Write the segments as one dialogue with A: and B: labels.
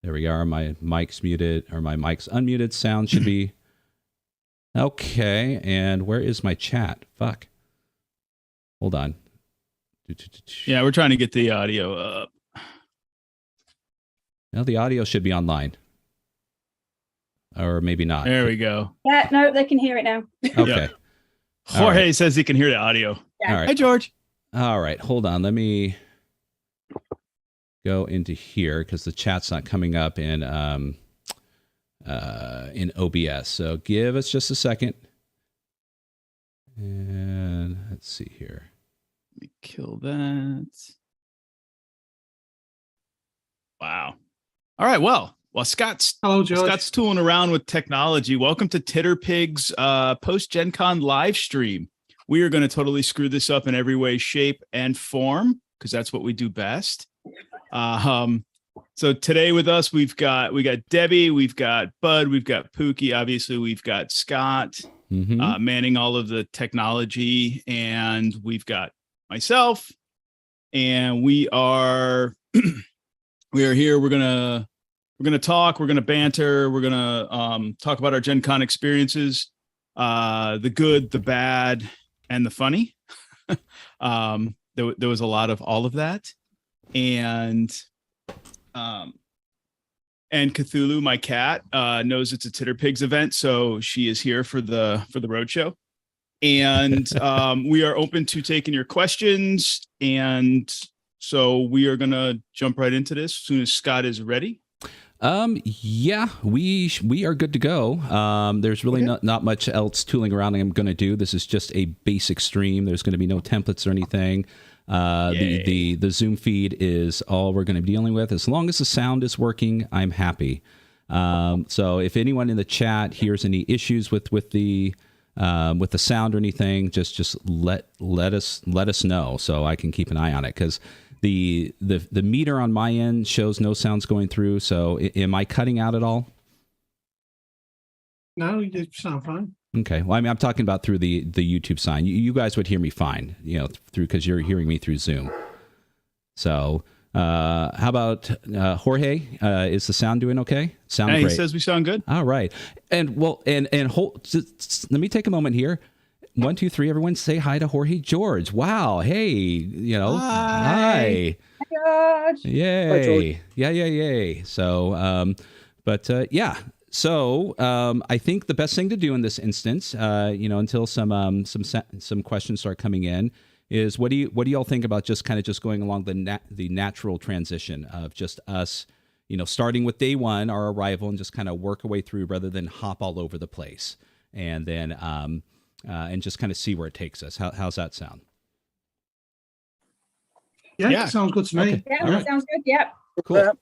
A: There we are. My mic's muted, or my mic's unmuted. Sound should be okay. And where is my chat? Fuck. Hold on.
B: Yeah, we're trying to get the audio up.
A: Now the audio should be online. Or maybe not.
B: There we go.
C: Yeah, no, they can hear it now.
A: Okay.
B: Yep. Jorge says he can hear the audio.
C: Yeah.
A: All right.
B: Hi, George.
A: All right. Hold on. Let me go into here because the chat's not coming up in OBS. So give us just a second. And let's see here.
B: Let me kill that. Wow. All right. Well, Scott's tooling around with technology. Welcome to Titterpigs post GenCon live stream. We are going to totally screw this up in every way, shape, and form because that's what we do best. So today with us, we got Debbie, we've got Bud, we've got Pookie, obviously we've got Scott manning all of the technology, and we've got myself, and we are here. We're gonna talk, we're gonna banter, we're gonna talk about our Gen Con experiences, the good, the bad, and the funny. There was a lot of all of that. And Cthulhu, my cat, knows it's a Titterpigs event, so she is here for the roadshow. And we are open to taking your questions, and so we are gonna jump right into this as soon as Scott is ready.
A: Yeah, we are good to go. There's really not much else tooling around I'm going to do. This is just a basic stream. There's going to be no templates or anything. The Zoom feed is all we're going to be dealing with. As long as the sound is working, I'm happy. So if anyone in the chat hears any issues with the sound or anything, just let us know so I can keep an eye on it, because the meter on my end shows no sounds going through. So am I cutting out at all?
D: No, you sound fine.
A: Okay. Well, I mean, I'm talking about through the YouTube sign. You guys would hear me fine, because you're hearing me through Zoom. So how about Jorge? Is the sound doing okay? Great.
B: He says we sound good.
A: All right. And let me take a moment here. 1, 2, 3. Everyone say hi to Jorge George. Wow. Hey, hi.
C: Hi, George.
A: Yay.
D: Hi, George.
A: Yeah. Yay. So, yeah. So, I think the best thing to do in this instance, until some questions start coming in, is what do y'all think about just going along the natural transition of just us, starting with day one, our arrival, and just kind of work our way through rather than hop all over the place, and then and just kind of see where it takes us. How's that sound?
D: Yeah, sounds good to me.
A: Okay.
C: Yeah,
A: All right.
C: sounds good. Yeah.
A: Cool.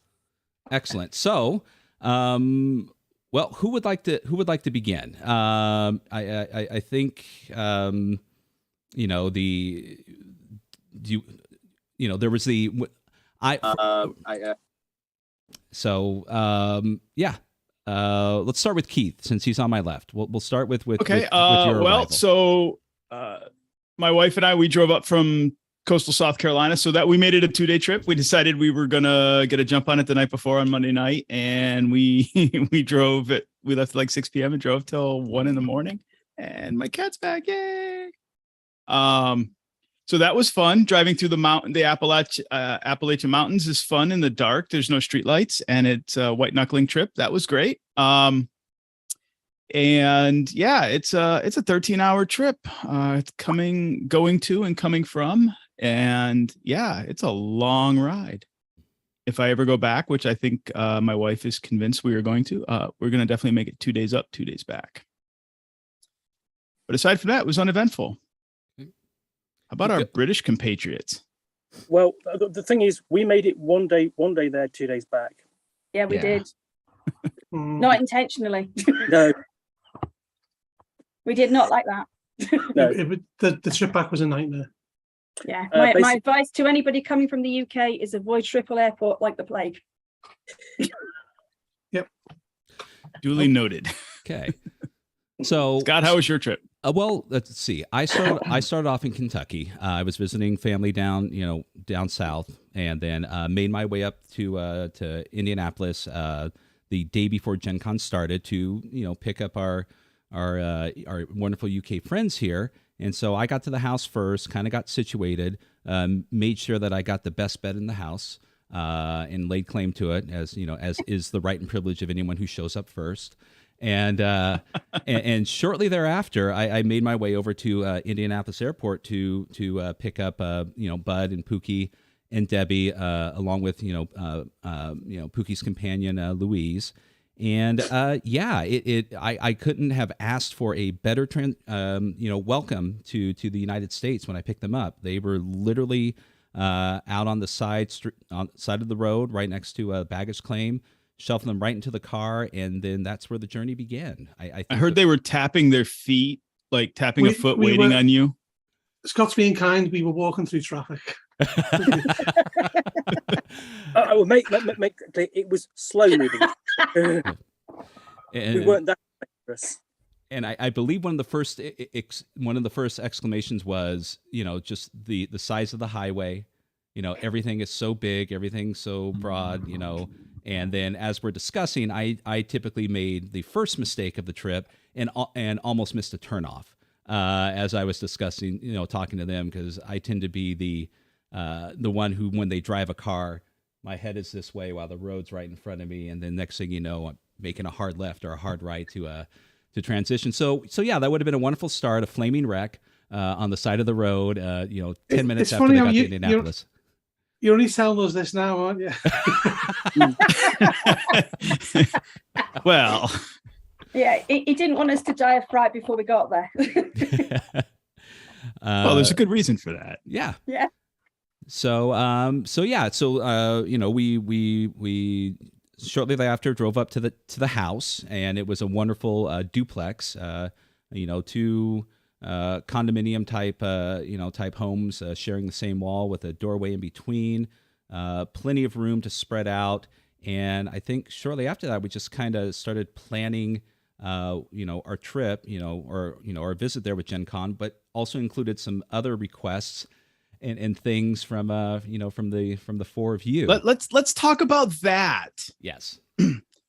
A: Excellent. So, well, who would like to begin? I think there was yeah. Let's start with Keith, since he's on my left. We'll start with
B: okay.
A: With your arrival.
B: So my wife and I, we drove up from coastal South Carolina, so that we made it a 2-day trip. We decided we were gonna get a jump on it the night before on Monday night, and we drove it. We left at like 6 p.m. and drove till 1 a.m. And my cat's back, yay! So that was fun. Driving through the Appalachian Mountains is fun in the dark. There's no streetlights, and it's a white knuckling trip. That was great. And yeah, it's a 13-hour trip. It's going to and coming from, and yeah, it's a long ride. If I ever go back, which I think my wife is convinced we are going to, we're going to definitely make it 2 days up, 2 days back. But aside from that, it was uneventful. How about our British compatriots?
E: Well, the thing is, we made it one day there, 2 days back.
C: Yeah, we did. Not intentionally.
E: No.
C: We did not like that.
E: No.
D: The trip back was a nightmare.
C: Yeah. My advice to anybody coming from the UK is avoid Schiphol Airport like the plague.
D: Yep.
B: Duly noted.
A: Okay. So,
B: Scott, how was your trip?
A: Well, let's see. I started off in Kentucky. I was visiting family down south, and then made my way up to Indianapolis the day before GenCon started to pick up our wonderful UK friends here. And so I got to the house first, kind of got situated, made sure that I got the best bed in the house, and laid claim to it, as is the right and privilege of anyone who shows up first. And shortly thereafter, I made my way over to Indianapolis Airport to pick up Bud and Pookie and Debbie, along with Pookie's companion Louise. And I couldn't have asked for a better welcome to the United States when I picked them up. They were literally out on the side of the road, right next to a baggage claim. Shuffling them right into the car, and then that's where the journey began. I
B: heard they were tapping their feet, like tapping a foot, waiting on you.
D: Scott's being kind. We were walking through traffic.
E: I will make clear, it was slow moving. We weren't that dangerous.
A: And I believe one of the first exclamations was, just the size of the highway. Everything is so big, everything's so broad, And then as we're discussing, I typically made the first mistake of the trip and almost missed a turnoff as I was discussing, talking to them, because I tend to be the one who, when they drive a car, my head is this way while the road's right in front of me, and then next thing you know, I'm making a hard left or a hard right to transition. So yeah, that would have been a wonderful start, a flaming wreck on the side of the road. 10 minutes after they got to Indianapolis.
D: You're only telling us this now, aren't you?
B: Well,
C: yeah, he didn't want us to die of fright before we got there.
B: Well, there's a good reason for that.
C: Yeah.
A: So we shortly thereafter drove up to the house, and it was a wonderful duplex. Two condominium type homes sharing the same wall with a doorway in between, plenty of room to spread out. And I think shortly after that, we just kind of started planning, our trip, our visit there with GenCon, but also included some other requests and things from the four of you.
B: Let's talk about that.
A: Yes.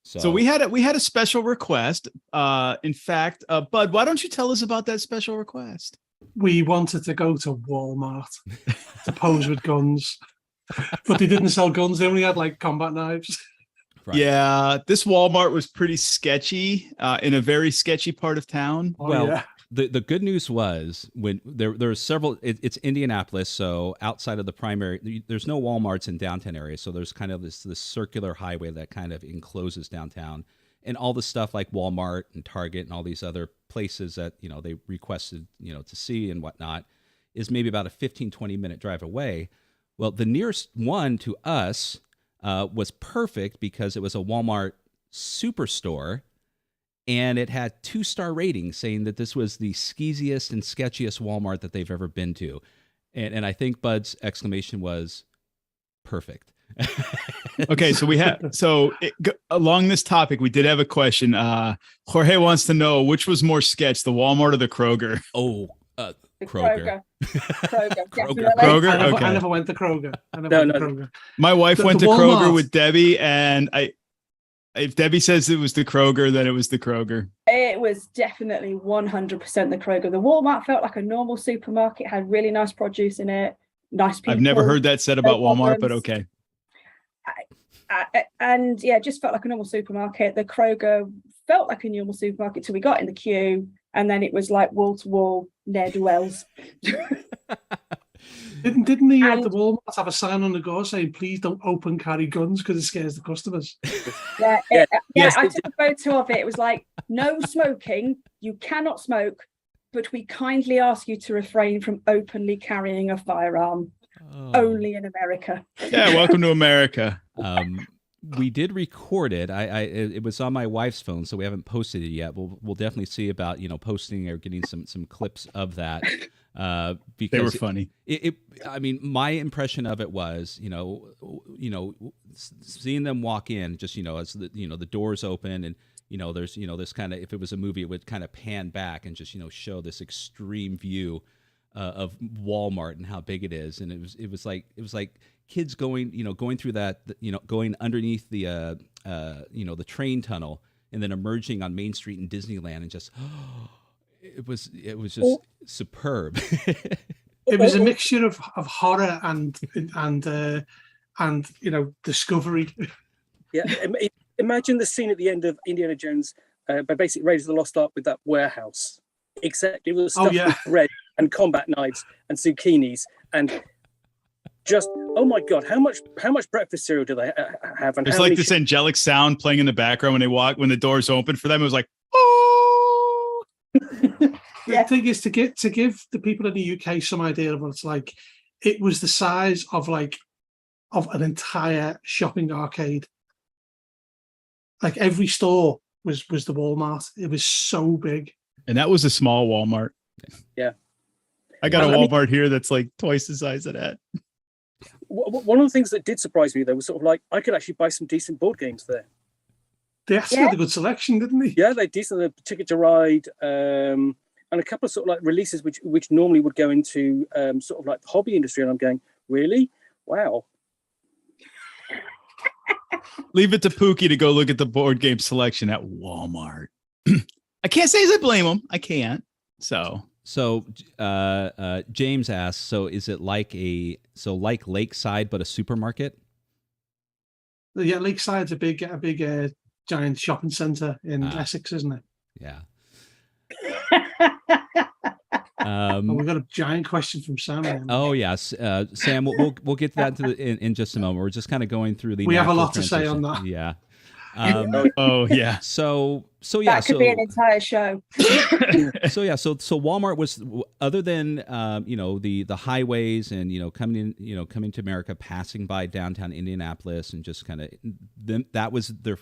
B: So we had a special request. In fact, Bud, why don't you tell us about that special request?
D: We wanted to go to Walmart to pose with guns, but they didn't sell guns. They only had like combat knives.
A: Right.
B: Yeah, this Walmart was pretty sketchy in a very sketchy part of town.
A: The good news was when there were several. It's Indianapolis, so outside of the primary, there's no Walmarts in downtown area. So there's kind of this circular highway that kind of encloses downtown, and all the stuff like Walmart and Target and all these other places that they requested to see and whatnot is maybe about a 15-20 minute drive away. Well, the nearest one to us was perfect because it was a Walmart superstore. And it had 2-star ratings saying that this was the skeeziest and sketchiest Walmart that they've ever been to. And I think Bud's exclamation was perfect.
B: Okay, so along this topic, we did have a question. Jorge wants to know which was more sketch, the Walmart or the Kroger?
A: Oh,
C: Kroger.
B: Kroger? Okay.
D: I never went to Kroger. Kroger.
B: My wife went to Kroger with Debbie, and if Debbie says it was the Kroger, then it was the Kroger.
C: It was definitely 100% the Kroger. The Walmart felt like a normal supermarket, had really nice produce in it, nice people.
B: I've never heard that said about Walmart, but okay.
C: And yeah, it just felt like a normal supermarket. The Kroger felt like a normal supermarket till we got in the queue, and then it was like wall to wall ne'er-do-wells.
D: Didn't the Walmart have a sign on the door saying, "Please don't open carry guns because it scares the customers"?
C: Yeah, I took a photo of it. It was like, no smoking. You cannot smoke, but we kindly ask you to refrain from openly carrying a firearm. Only in America.
B: Yeah, welcome to America.
A: We did record it. It was on my wife's phone, so we haven't posted it yet. We'll definitely see about posting or getting some clips of that. Because
B: they were funny.
A: I mean, my impression of it was, seeing them walk in, just as the doors open, and there's this kind of, if it was a movie, it would kind of pan back and just show this extreme view of Walmart and how big it is, and it was like kids going through that, going underneath the the train tunnel and then emerging on Main Street in Disneyland, and just it was just superb.
D: It was a mixture of horror and discovery.
E: Yeah, imagine the scene at the end of Indiana Jones, by basically Raiders of the Lost Ark, with that warehouse, except it was stuffed with bread and combat knives and zucchinis and just, oh my God, how much breakfast cereal do they have? And
B: there's like this angelic sound playing in the background when the doors open for them. It was like, oh.
D: The thing is, to give the people in the UK some idea of what it's like, it was the size of an entire shopping arcade. Like every store was the Walmart. It was so big.
B: And that was a small Walmart.
E: Yeah.
B: I got a Walmart here that's like twice the size of that.
E: One of the things that did surprise me, though, was sort of like, I could actually buy some decent board games there.
D: They actually had a good selection, didn't they?
E: Yeah, they decent. Ticket to Ride, and a couple of sort of like releases which normally would go into sort of like the hobby industry. And I'm going, really? Wow.
B: Leave it to Pookie to go look at the board game selection at Walmart. I can't say as I blame him. I can't. So
A: James asks, so is it like Lakeside but a supermarket?
D: Yeah, Lakeside's a big giant shopping centre in Essex, isn't it?
A: Yeah.
D: We've got a giant question from Sam.
A: Oh yes, Sam. We'll get to that in just a moment. We're just kind of going through the.
D: We have a lot to say on that.
A: Yeah.
B: Oh yeah.
A: So yeah.
C: That could be an entire show.
A: So Walmart was, other than the highways and coming to America, passing by downtown Indianapolis, and just kind of that was their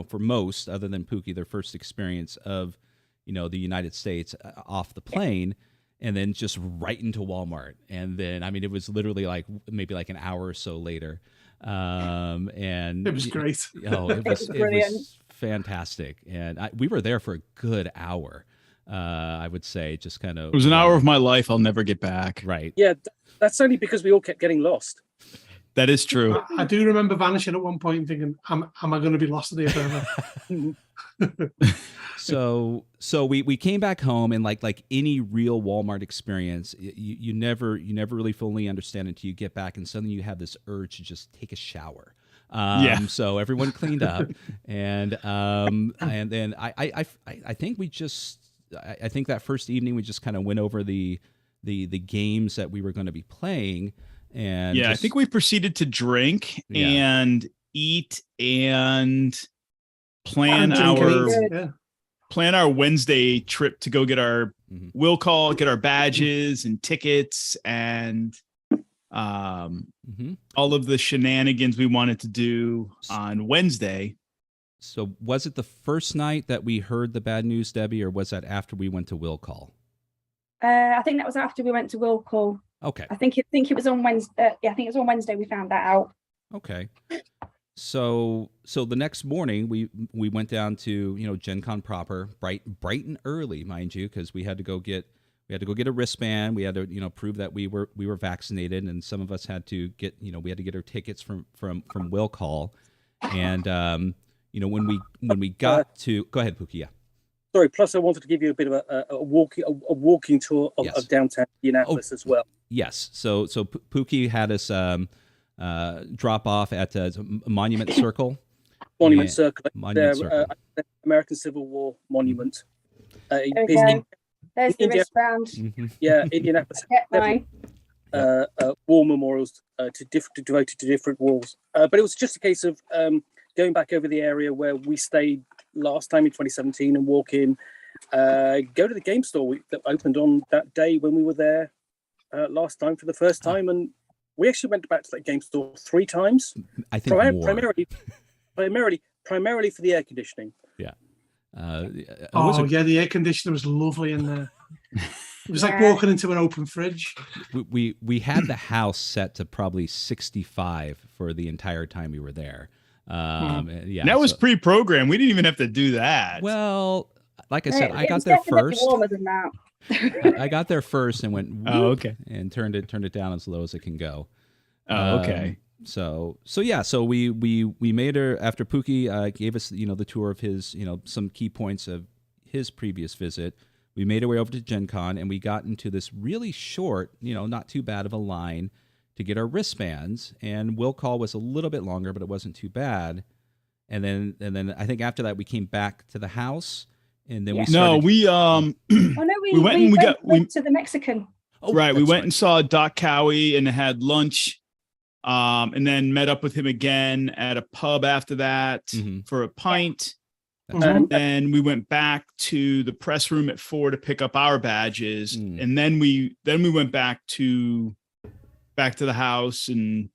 A: for most, other than Pookie, their first experience of the United States off the plane. And then just right into Walmart. And then, I mean, it was literally maybe an hour or so later. And
D: it was great.
A: It was fantastic. And we were there for a good hour. I would say, just kind of.
B: It was an hour of my life I'll never get back.
A: Right.
E: Yeah, that's only because we all kept getting lost.
B: That is true.
D: I do remember vanishing at one point and thinking, am I going to be lost in the forever?
A: So we came back home, and like any real Walmart experience, you never really fully understand until you get back, and suddenly you have this urge to just take a shower. So everyone cleaned up, and then I think I think that first evening we just kind of went over the games that we were going to be playing, and
B: I think we proceeded to drink and eat and plan our Wednesday trip to go get our will call, get our badges and tickets, and all of the shenanigans we wanted to do on Wednesday.
A: So was it the first night that we heard the bad news, Debbie, or was that after we went to will call?
C: I think that was after we went to will call.
A: Okay.
C: I think it was on Wednesday. I think it was on Wednesday we found that out.
A: Okay. So the next morning we went down to GenCon proper, bright and early, mind you, because we had to go get a wristband. We had to prove that we were vaccinated, and some of us had to get we had to get our tickets from will call, and when we got to, go ahead, Pookie. Yeah.
E: Sorry. Plus, I wanted to give you a bit of a walking tour of downtown Indianapolis as well.
A: Yes. So Pookie had us drop off at Monument Circle.
E: Monument Circle. American Civil War monument.
C: There's the wristband.
A: Mm-hmm.
E: Yeah, Indianapolis. War memorials devoted to different wars. But it was just a case of going back over the area where we stayed last time in 2017 and walk in, go to the game store that opened on that day when we were there last time for the first time. And we actually went back to that game store 3 times.
A: I think
E: primarily for the air conditioning.
A: Yeah.
D: The air conditioner was lovely in there. It was like walking into an open fridge.
A: We had the house set to probably 65 for the entire time we were there. Yeah,
B: and that was pre-programmed. We didn't even have to do that.
A: Well, like I said, I got
C: was
A: there
C: definitely
A: first.
C: warmer than that.
A: I got there first and went,
B: Oh, okay.
A: and turned it down as low as it can go.
B: Oh, okay.
A: So we made her after Pookie gave us the tour of his some key points of his previous visit. We made our way over to GenCon and we got into this really short, not too bad of a line to get our wristbands. And will call was a little bit longer, but it wasn't too bad. And then I think after that we came back to the house, and then we started.
C: We went to the Mexican.
B: Oh, right, we went
A: right.
B: and saw Doc Cowie and had lunch. And then met up with him again at a pub after that for a pint. And then we went back to the press room at 4 to pick up our badges. And then we went back to the house and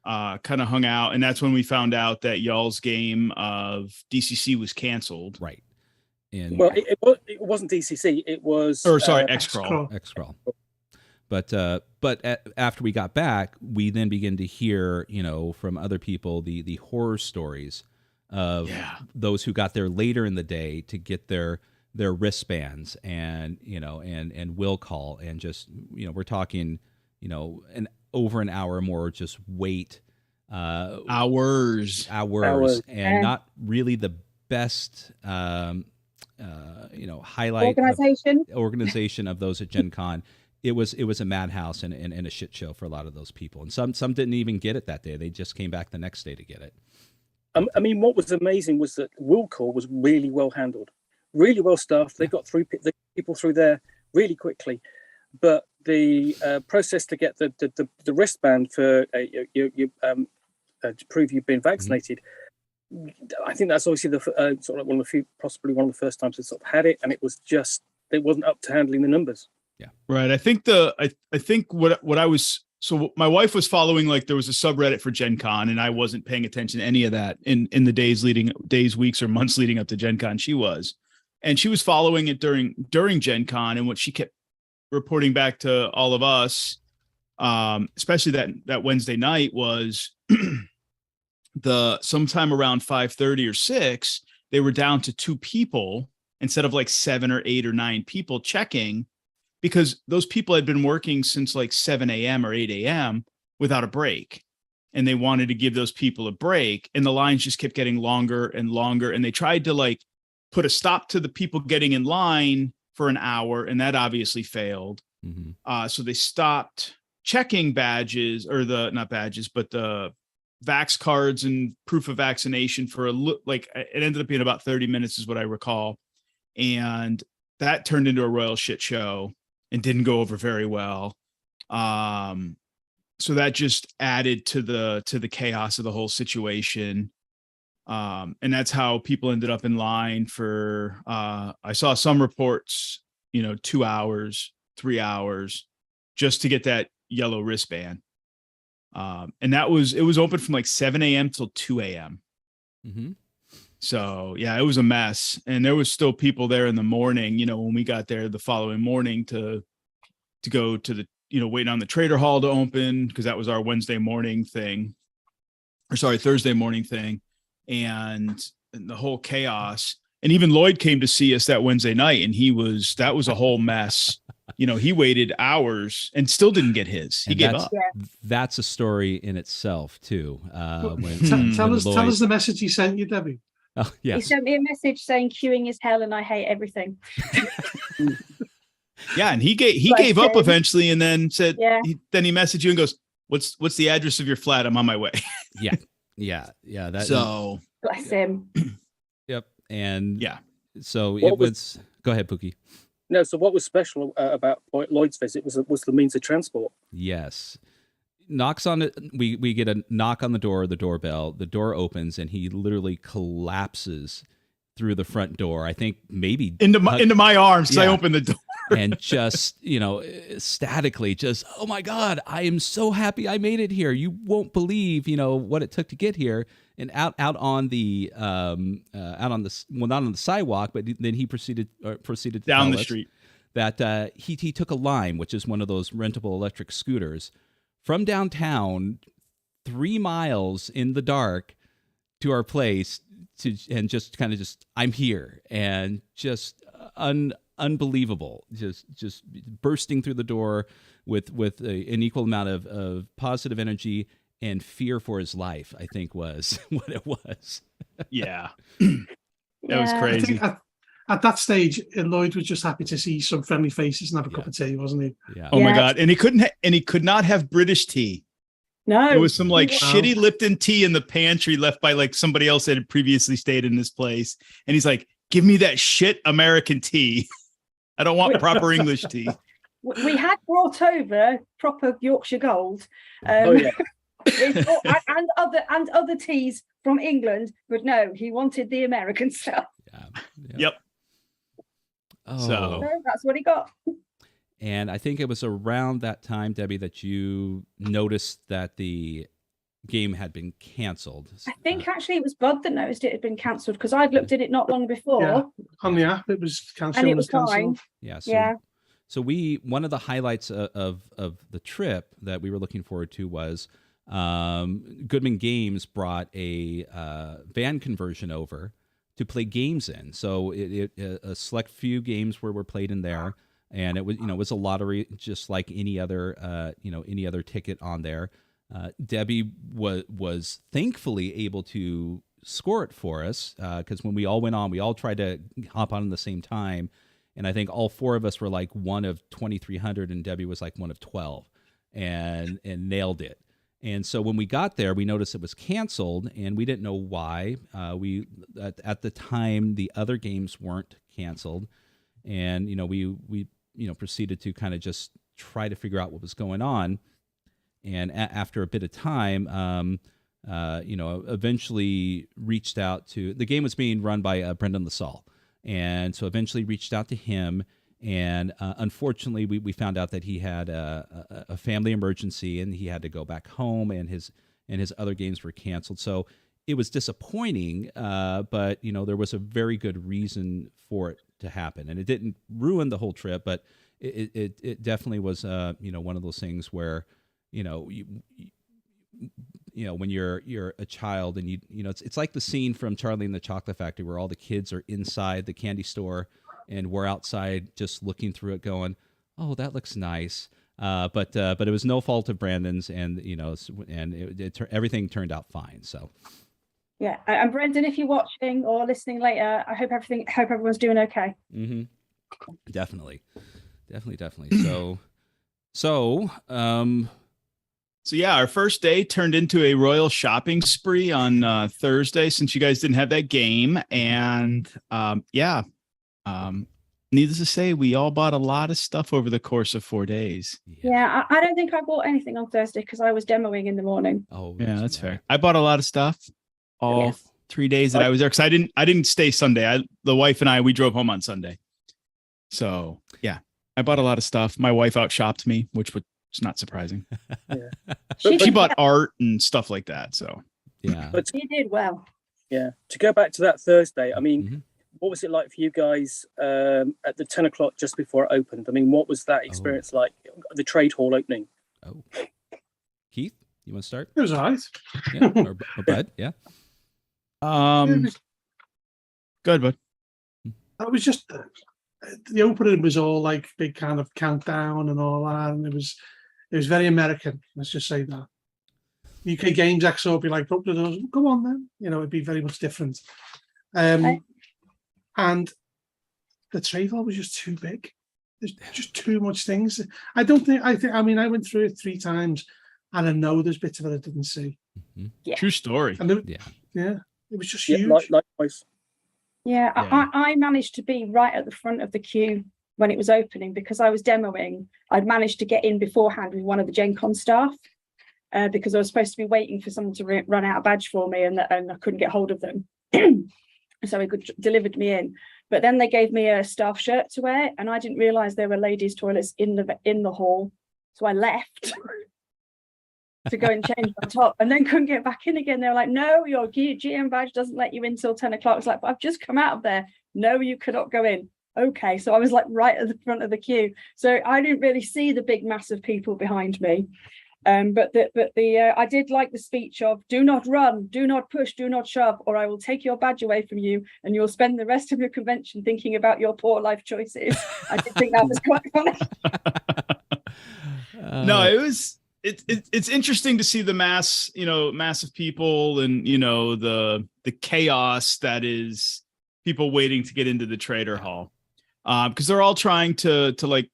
B: kind of hung out. And that's when we found out that y'all's game of DCC was canceled.
A: Right. And
E: it wasn't DCC. It was
B: X-Crawl.
A: X-Crawl. But after we got back, we then began to hear, from other people the horror stories of those who got there later in the day to get their wristbands and will call and just we're talking over an hour more just wait
B: hours
A: and not really the best highlight organization of those at GenCon. It was a madhouse and a shit show for a lot of those people, and some didn't even get it that day. They just came back the next day to get it.
E: I mean, what was amazing was that will call was really well handled, really well staffed. They got through the people through there really quickly, but the process to get the wristband for to prove you've been vaccinated. I think that's obviously the sort of possibly one of the first times they sort of had it, and it wasn't up to handling the numbers.
B: Yeah. Right. I think what I was, so my wife was following, like there was a subreddit for GenCon and I wasn't paying attention to any of that in the days, weeks or months leading up to GenCon. She was following it during GenCon, and what she kept reporting back to all of us, especially that Wednesday night, was sometime around 5:30 or 6, they were down to 2 people instead of like 7 or 8 or 9 people checking, because those people had been working since like 7 a.m. or 8 a.m. without a break. And they wanted to give those people a break. And the lines just kept getting longer and longer. And they tried to like put a stop to the people getting in line for an hour. And that obviously failed. So they stopped checking badges, or not badges, but the vax cards and proof of vaccination for it ended up being about 30 minutes is what I recall. And that turned into a royal shit show and didn't go over very well. So that just added to the chaos of the whole situation. And that's how people ended up in line for, I saw some reports, 2 hours, 3 hours just to get that yellow wristband. And it was open from like 7 a.m. till 2 a.m. So yeah, it was a mess. And there was still people there in the morning, when we got there the following morning to go to the, waiting on the Trader Hall to open, because that was our Thursday morning thing. And the whole chaos. And even Lloyd came to see us that Wednesday night, and that was a whole mess. He waited hours and still didn't get his. He gave up.
A: That's a story in itself too.
D: Tell us the message he sent you, Debbie.
A: Oh, yes.
C: He sent me a message saying queuing is hell and I hate everything.
B: Yeah, and he gave up eventually, and then said, then he messaged you and goes, "What's the address of your flat? I'm on my way."
A: Yeah.
B: So
C: bless him.
A: Yep, and
B: yeah.
A: So go ahead, Pookie.
E: No, so what was special about Lloyd's visit was the means of transport.
A: Yes. Knocks on it. We get a knock on the doorbell. The door opens, and he literally collapses through the front door. I think maybe
B: into my arms because I opened the door.
A: And just, ecstatically, just, oh my God, I am so happy I made it here. You won't believe, what it took to get here. And out on the not on the sidewalk, but then he proceeded to
B: down the street
A: that he took a Lime, which is one of those rentable electric scooters, from downtown 3 miles in the dark to our place and just kind of I'm here, and just unbelievable, just bursting through the door with an equal amount of positive energy and fear for his life, I think was what it was.
B: Yeah. That was crazy.
D: At that stage, Lloyd was just happy to see some friendly faces and have a cup of tea, wasn't he?
A: Yeah.
B: Oh my God. And he could not have British tea.
C: No.
B: It was some shitty Lipton tea in the pantry left by somebody else that had previously stayed in this place. And he's like, give me that shit American tea. I don't want proper English tea.
C: We had brought over proper Yorkshire Gold. And other teas from England, but no, he wanted the American stuff.
B: Yep.
A: Oh.
C: So that's what he got.
A: And I think it was around that time, Debbie, that you noticed that the game had been canceled.
C: I think actually it was Bud that noticed it had been cancelled, because I'd looked at it not long before.
D: Yeah, on the app, it was cancelled.
C: And it was fine.
A: Yeah. So one of the highlights of the trip that we were looking forward to was Goodman Games brought a van conversion over to play games in. So a select few games were played in there, and it was a lottery just like any other ticket on there. Debbie was thankfully able to score it for us, because when we all went on, we all tried to hop on at the same time, and I think all four of us were like one of 2,300, and Debbie was like one of 12, and nailed it. And so when we got there, we noticed it was canceled, and we didn't know why. At the time, the other games weren't canceled, and we proceeded to kind of just try to figure out what was going on. And after a bit of time, eventually reached out to, the game was being run by Brendan LaSalle, and so eventually reached out to him. And unfortunately, we found out that he had a family emergency, and he had to go back home, and his other games were canceled. So it was disappointing, but there was a very good reason for it to happen, and it didn't ruin the whole trip, but it definitely was one of those things where when you're a child, and it's like the scene from Charlie and the Chocolate Factory where all the kids are inside the candy store, and we're outside just looking through it going, oh, that looks nice. But it was no fault of Brandon's, and everything turned out fine. So
C: yeah, and Brendan, if you're watching or listening later, I hope everyone's doing okay.
A: Mm-hmm. Definitely. So yeah, our first day turned into a royal shopping spree on Thursday, since you guys didn't have that game, and needless to say, we all bought a lot of stuff over the course of 4 days.
C: Yeah, I don't think I bought anything on Thursday because I was demoing in the morning.
A: Oh,
B: yeah, that's fair. I bought a lot of stuff all 3 days that I was there, because I didn't stay Sunday. The wife and we drove home on Sunday. So yeah, I bought a lot of stuff. My wife outshopped me, which was not surprising.
E: Yeah.
B: She bought art and stuff like that. So
A: yeah,
E: but
C: you did well.
E: Yeah, to go back to that Thursday, I mean, what was it like for you guys at the 10 o'clock just before it opened? I mean, what was that experience like, the trade hall opening?
A: Oh, Keith, you want to start?
D: It was all right.
A: Yeah, or Bud, yeah.
B: Good, Bud.
D: It was just the opening was all like big kind of countdown and all that, and it was very American. Let's just say that. UK Games Expo would be like, open the doors, go on then. It'd be very much different. And the trade hall was just too big. There's just too much things. I went through it 3 times, and I know there's bits of it I didn't see.
A: Mm-hmm.
C: Yeah.
B: True story.
D: And it was just huge.
E: Likewise.
C: Yeah, I managed to be right at the front of the queue when it was opening because I was demoing. I'd managed to get in beforehand with one of the GenCon staff because I was supposed to be waiting for someone to run out a badge for me, and I couldn't get hold of them. So he delivered me in. But then they gave me a staff shirt to wear, and I didn't realise there were ladies' toilets in the hall. So I left to go and change my top, and then couldn't get back in again. They were like, no, your GM badge doesn't let you in till 10 o'clock. It's like, but I've just come out of there. No, you cannot go in. Okay, so I was like right at the front of the queue. So I didn't really see the big mass of people behind me. But I did like the speech of "Do not run, do not push, do not shove, or I will take your badge away from you, and you'll spend the rest of your convention thinking about your poor life choices." I did think that was quite funny.
B: No, it's interesting to see the mass of people, and the chaos that is people waiting to get into the trader hall, because they're all trying to like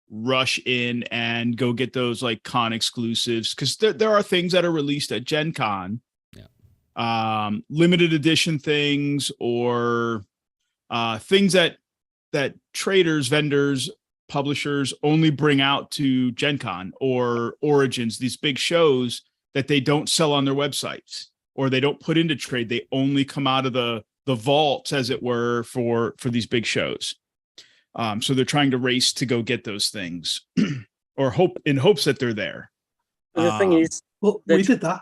B: rush in and go get those like con exclusives, because there are things that are released at GenCon, limited edition things, or things that traders, vendors, publishers only bring out to GenCon or Origins, these big shows that they don't sell on their websites or they don't put into trade. They only come out of the vaults, as it were, for these big shows. So they're trying to race to go get those things or hopes that they're there.
E: The thing is,
D: well, we did that.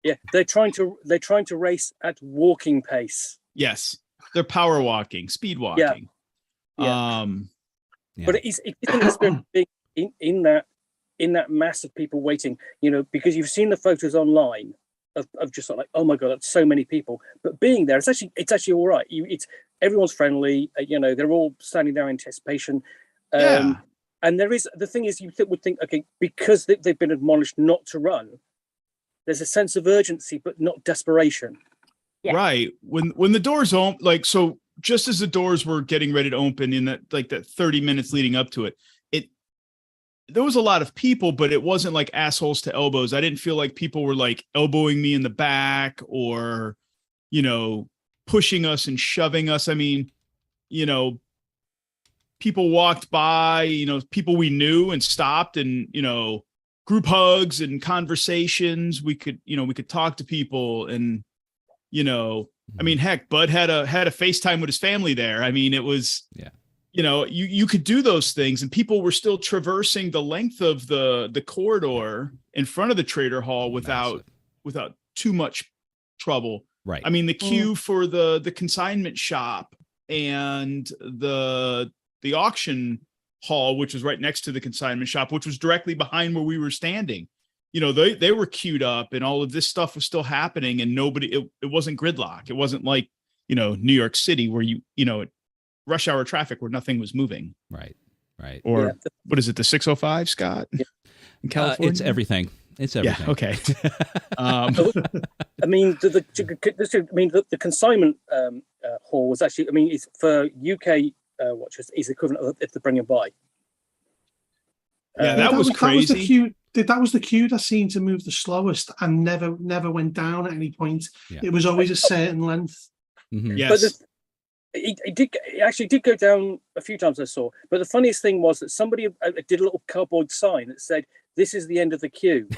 E: Yeah, they're trying to race at walking pace.
B: Yes, they're power walking, speed walking.
E: Yeah. But it's in the spirit of being in that mass of people waiting, because you've seen the photos online of just like, oh my god, that's so many people. But being there, it's actually all right. Everyone's friendly. They're all standing there in anticipation. And the thing is, you would think, okay, because they've been admonished not to run, there's a sense of urgency, but not desperation.
C: Yeah.
B: Right. When the doors open, like, so just as the doors were getting ready to open in that 30 minutes leading up to it, there was a lot of people, but it wasn't like assholes to elbows. I didn't feel like people were like elbowing me in the back or, pushing us and shoving us. I mean, people walked by, people we knew and stopped, and, group hugs and conversations. We could talk to people, and, I mean, heck, Bud had a FaceTime with his family there. I mean, it was, you could do those things, and people were still traversing the length of the corridor in front of the trader hall without too much trouble.
A: Right.
B: I mean, the queue for the consignment shop and the auction hall, which was right next to the consignment shop, which was directly behind where we were standing. They were queued up, and all of this stuff was still happening, and it wasn't gridlock. It wasn't like, New York City where rush hour traffic where nothing was moving.
A: Right.
B: Or what is it? The 605, Scott? Yeah. In California?
A: It's everything. Yeah.
B: Okay.
E: I mean, the consignment hall was actually, it's for UK watchers, is equivalent of if they're bringing by.
B: Yeah, that was crazy.
D: That was the queue that seemed to move the slowest and never went down at any point. Yeah. It was always a certain length.
B: Mm-hmm. Yes.
E: But it actually did go down a few times, I saw. But the funniest thing was that somebody did a little cardboard sign that said, "This is the end of the queue."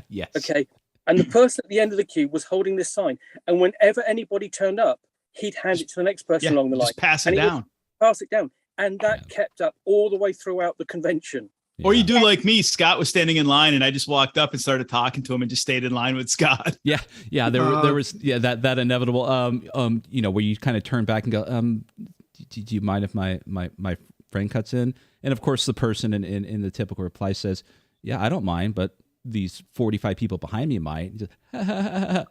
A: Yes.
E: Okay. And the person at the end of the queue was holding this sign. And whenever anybody turned up, he'd hand it to the next person along the line.
B: Just pass it down.
E: Pass it down. And that kept up all the way throughout the convention.
B: Yeah. Or you do like me. Scott was standing in line, and I just walked up and started talking to him and just stayed in line with Scott.
A: Yeah. There was that inevitable where you kind of turn back and go, do you mind if my friend cuts in? And of course, the person in the typical reply says, "Yeah, I don't mind, but these 45 people behind me might." Just,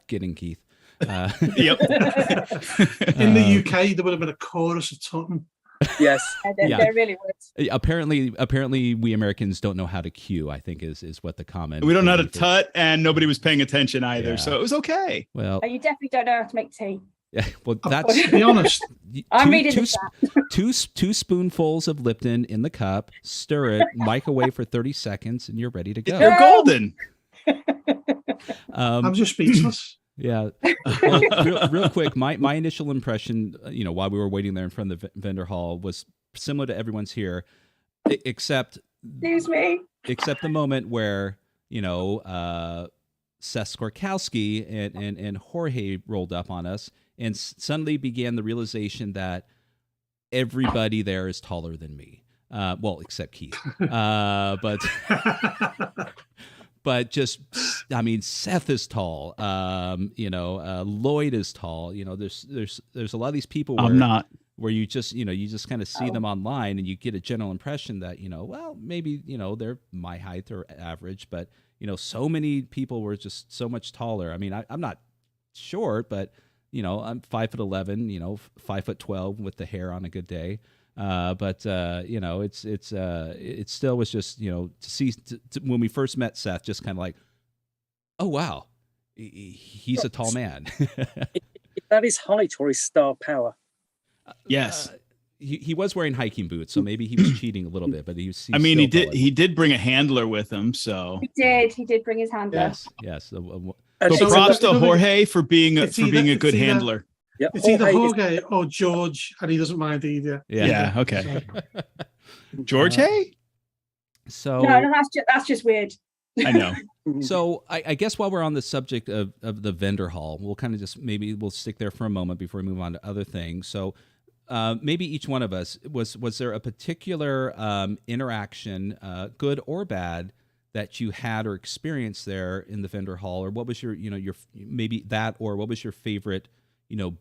A: kidding, Keith.
B: Yep.
D: In the UK, there would have been a chorus of Tutton.
E: Yes.
C: There really was.
A: Apparently, we Americans don't know how to queue, I think is what the comment.
B: We don't know how to tut, and nobody was paying attention either, so it was okay.
A: Well,
C: you definitely don't know how to make tea.
A: Yeah, well, that's
D: to be honest.
C: I'm reading
A: two spoonfuls of Lipton in the cup, stir it, microwave for 30 seconds, and you're ready to go.
B: You're golden.
D: I'm just speechless.
A: Yeah. Well, real quick, my initial impression, while we were waiting there in front of the vendor hall, was similar to everyone's here, except the moment where Seth Skorkowski and Jorge rolled up on us, and suddenly began the realization that everybody there is taller than me. Well, except Keith. But just, Seth is tall. Lloyd is tall. There's a lot of these people.
B: I'm not.
A: where you just kind of see them online and you get a general impression that, well, maybe, they're my height or average, but, so many people were just so much taller. I mean, I'm not short, but, I'm 5'11", 5'12" with the hair on a good day. But it still was just, to see when we first met Seth, just kind of like, oh, wow, he's a tall man.
E: Is that his height or his star power?
B: Yes.
A: He was wearing hiking boots, so maybe he was cheating a little bit, but he
B: did bring a handler with him, so
C: he did bring his handler.
A: Yes.
B: So props to Jorge for being a good handler.
E: Yep.
D: It's either Jorge or George, and he doesn't mind either.
B: Yeah. Okay. George,
A: So
C: no, that's just weird.
B: I know.
A: So I guess while we're on the subject of the vendor hall, we'll kind of we'll stick there for a moment before we move on to other things. So maybe each one of us, was there a particular interaction, good or bad, that you had or experienced there in the vendor hall, or what was your maybe that, or what was your favorite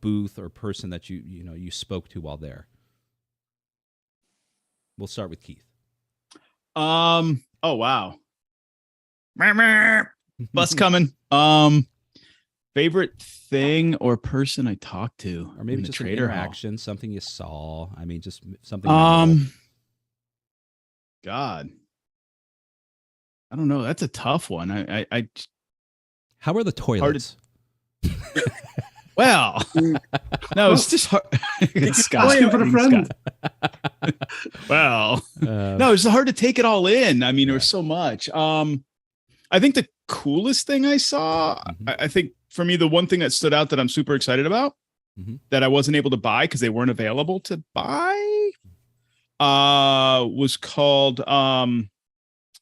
A: booth or person that you spoke to while there? We'll start with Keith.
B: Oh wow. Bus coming. Favorite thing or person I talked to,
A: or maybe just an interaction, something you saw. I mean, just something.
B: God, I don't know. That's a tough one. I
A: How are the toilets?
B: Well, no, it's just hard.
D: Asking for a friend.
B: Well, no, it's hard to take it all in. I mean, there's so much. I think the coolest thing I saw, I think for me, the one thing that stood out that I'm super excited about, that I wasn't able to buy because they weren't available to buy, was called,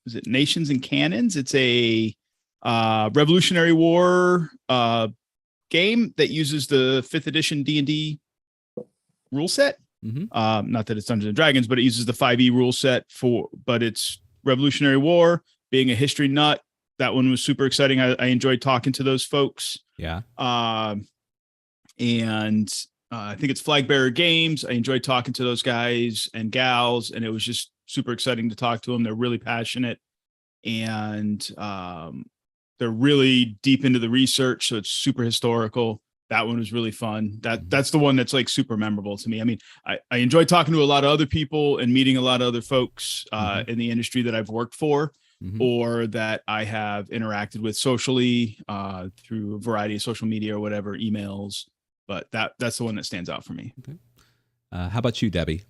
B: is it Nations and Cannons? It's a Revolutionary War game that uses the 5th edition D&D rule set. Not that it's Dungeons and Dragons, but it uses the 5e rule set but it's Revolutionary War. Being a history nut, that one was super exciting. I enjoyed talking to those folks.
A: Yeah.
B: And I think it's Flag Bearer Games. I enjoyed talking to those guys and gals, and it was just super exciting to talk to them. They're really passionate, and they're really deep into the research, so it's super historical. That one was really fun. That's the one that's like super memorable to me. I mean, I enjoy talking to a lot of other people and meeting a lot of other folks in the industry that I've worked for or that I have interacted with socially through a variety of social media or whatever, emails. But that's the one that stands out for me.
A: Okay. How about you, Debbie?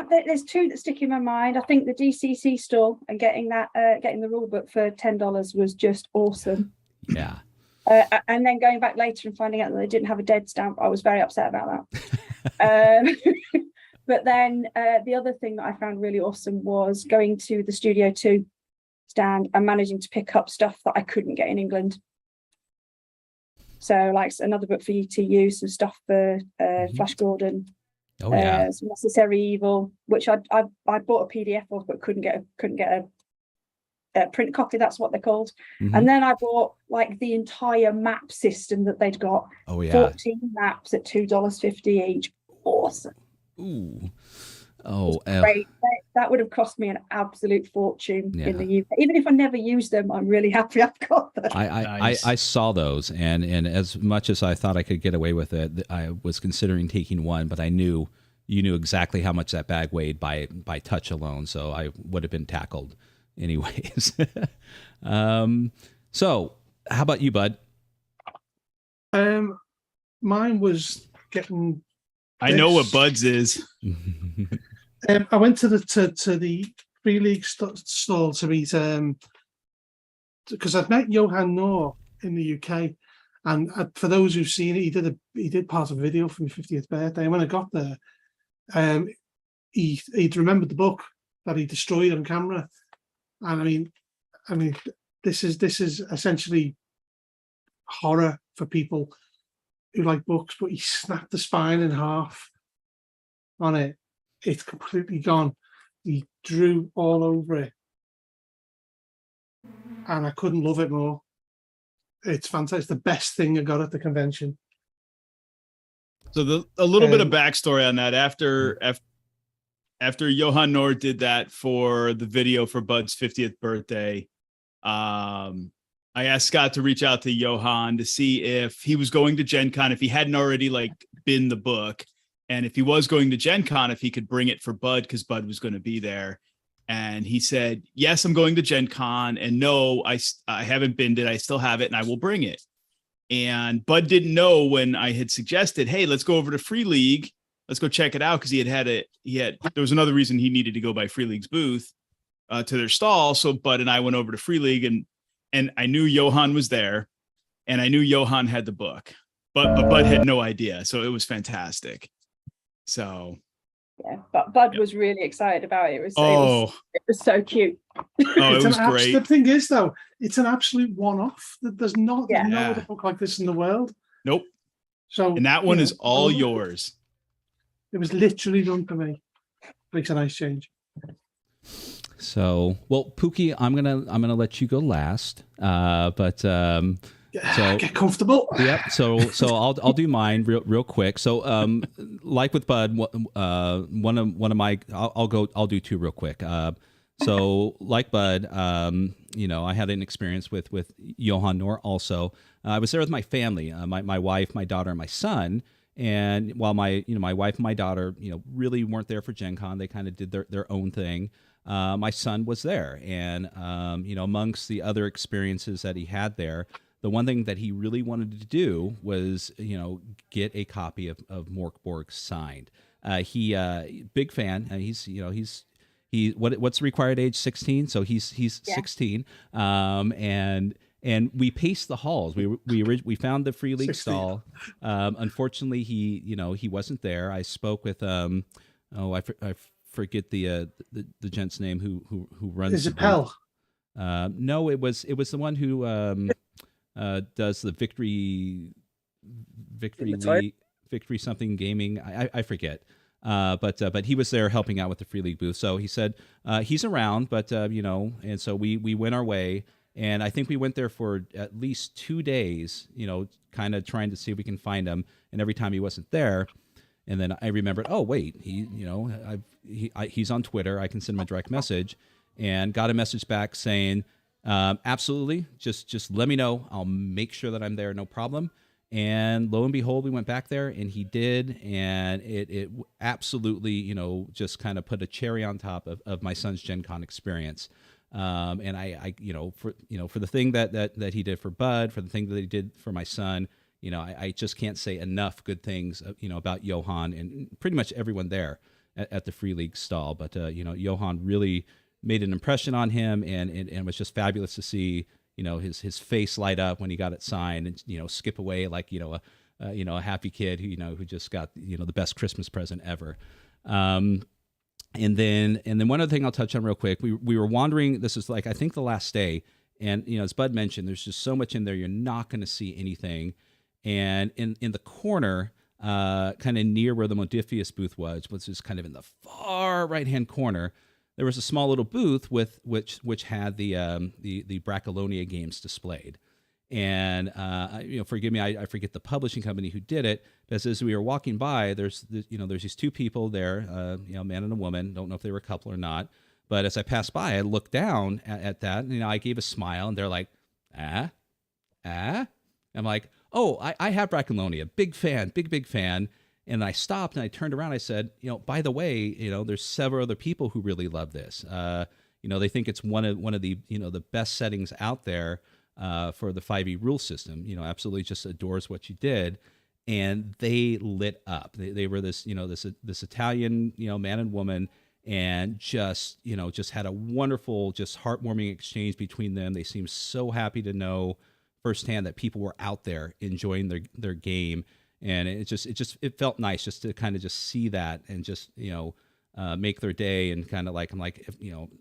C: There's two that stick in my mind. I think the DCC store and getting the rule book for $10 was just awesome.
A: Yeah.
C: And then going back later and finding out that they didn't have a dead stamp, I was very upset about that. But then the other thing that I found really awesome was going to the Studio 2 stand and managing to pick up stuff that I couldn't get in England. So like another book for UTU, some stuff for Flash Gordon.
A: Oh yeah,
C: some Necessary Evil, which I bought a PDF of, but couldn't get a print copy. That's what they're called. And then I bought like the entire map system that they'd got.
A: Oh yeah,
C: 14 maps at $2.50 each. Awesome.
A: Ooh. Oh,
C: great. That would have cost me an absolute fortune in the UK. Even if I never used them, I'm really happy I've got them.
A: I saw those, and as much as I thought I could get away with it, I was considering taking one, but you knew exactly how much that bag weighed by touch alone, so I would have been tackled anyways. So how about you, bud?
D: Mine was getting.
B: I know what Bud's is.
D: I went to the Free League stall to meet because I'd met Johan Noor in the UK, and for those who've seen it, he did part of a video for my 50th birthday. And when I got there, he'd remembered the book that he destroyed on camera, and I mean, this is essentially horror for people who like books, but he snapped the spine in half on it. It's completely gone. He drew all over it, and I couldn't love it more. It's fantastic. It's the best thing I got at the convention.
B: So a little bit of backstory on that. After Johan Noor did that for the video for Bud's 50th birthday, I asked Scott to reach out to Johan to see if he was going to GenCon, if he hadn't already like been the book, and if he was going to GenCon, if he could bring it for Bud because Bud was going to be there. And he said, yes, I'm going to GenCon, and no, I haven't been it. I still have it, and I will bring it. And Bud didn't know when I had suggested, hey, let's go over to Free League. Let's go check it out, because there was another reason he needed to go by Free League's booth to their stall. So Bud and I went over to Free League, and I knew Johan was there, and I knew Johan had the book, but Bud had no idea. So it was fantastic. So
C: yeah, but Bud was really excited about it. It was so cute.
B: Oh, it was great.
D: The thing is, though, it's an absolute one-off. There's no other book like this in the world.
B: Nope.
D: So,
B: and that one is all yours.
D: It was literally done for me. Makes a nice change.
A: So, well, Pookie, I'm gonna let you go last. So
D: get comfortable.
A: Yep. So I'll do mine real quick. So like with Bud, one of my I'll do two real quick. So like Bud, I had an experience with Johan Noor also. I was there with my family, my wife, my daughter, and my son. And while my wife and my daughter, really weren't there for GenCon, they kind of did their own thing. My son was there, and amongst the other experiences that he had there, the one thing that he really wanted to do was, get a copy of Mork Borg signed. He big fan. What's the required age? 16. So he's 16. And we paced the halls. We found the Free League 16. Stall. Unfortunately, he wasn't there. I spoke with I forget the gent's name who runs.
D: Is it Pell?
A: No, it was the one who does the victory something gaming. I forget. But he was there helping out with the Free League booth. So he said he's around, but and so we went our way. And I think we went there for at least 2 days, kind of trying to see if we can find him. And every time he wasn't there, and then I remembered, oh wait, he's on Twitter. I can send him a direct message, and got a message back saying, absolutely, just let me know. I'll make sure that I'm there, no problem. And lo and behold, we went back there, and he did, and it absolutely, just kind of put a cherry on top of my son's GenCon experience. And I for the thing that he did for Bud, for the thing that he did for my son, I just can't say enough good things, about Johan and pretty much everyone there at the Free League stall. But, Johan really made an impression on him, and it was just fabulous to see, his face light up when he got it signed, and, skip away like, a happy kid who just got, the best Christmas present ever. And then one other thing I'll touch on real quick. We were wandering. This is like, I think, the last day. And, as Bud mentioned, there's just so much in there. You're not going to see anything. And in the corner, kind of near where the Modifius booth was, which is kind of in the far right-hand corner, there was a small little booth with which had the Bracalonia games displayed. And forgive me, I forget the publishing company who did it. But as we were walking by, there's these two people there, a man and a woman. Don't know if they were a couple or not. But as I passed by, I looked down at that, and I gave a smile, and they're like, ah. I'm like, oh, I have Bracalonia, big fan, big fan. And I stopped and I turned around. I said, by the way, there's several other people who really love this. They think it's one of the the best settings out there. For the 5e rule system, absolutely just adores what you did, and they lit up. They were this Italian, man and woman, and just had a wonderful, just heartwarming exchange between them. They seemed so happy to know firsthand that people were out there enjoying their game, and it felt nice just to kind of just see that and just make their day, and kind of like, I'm like,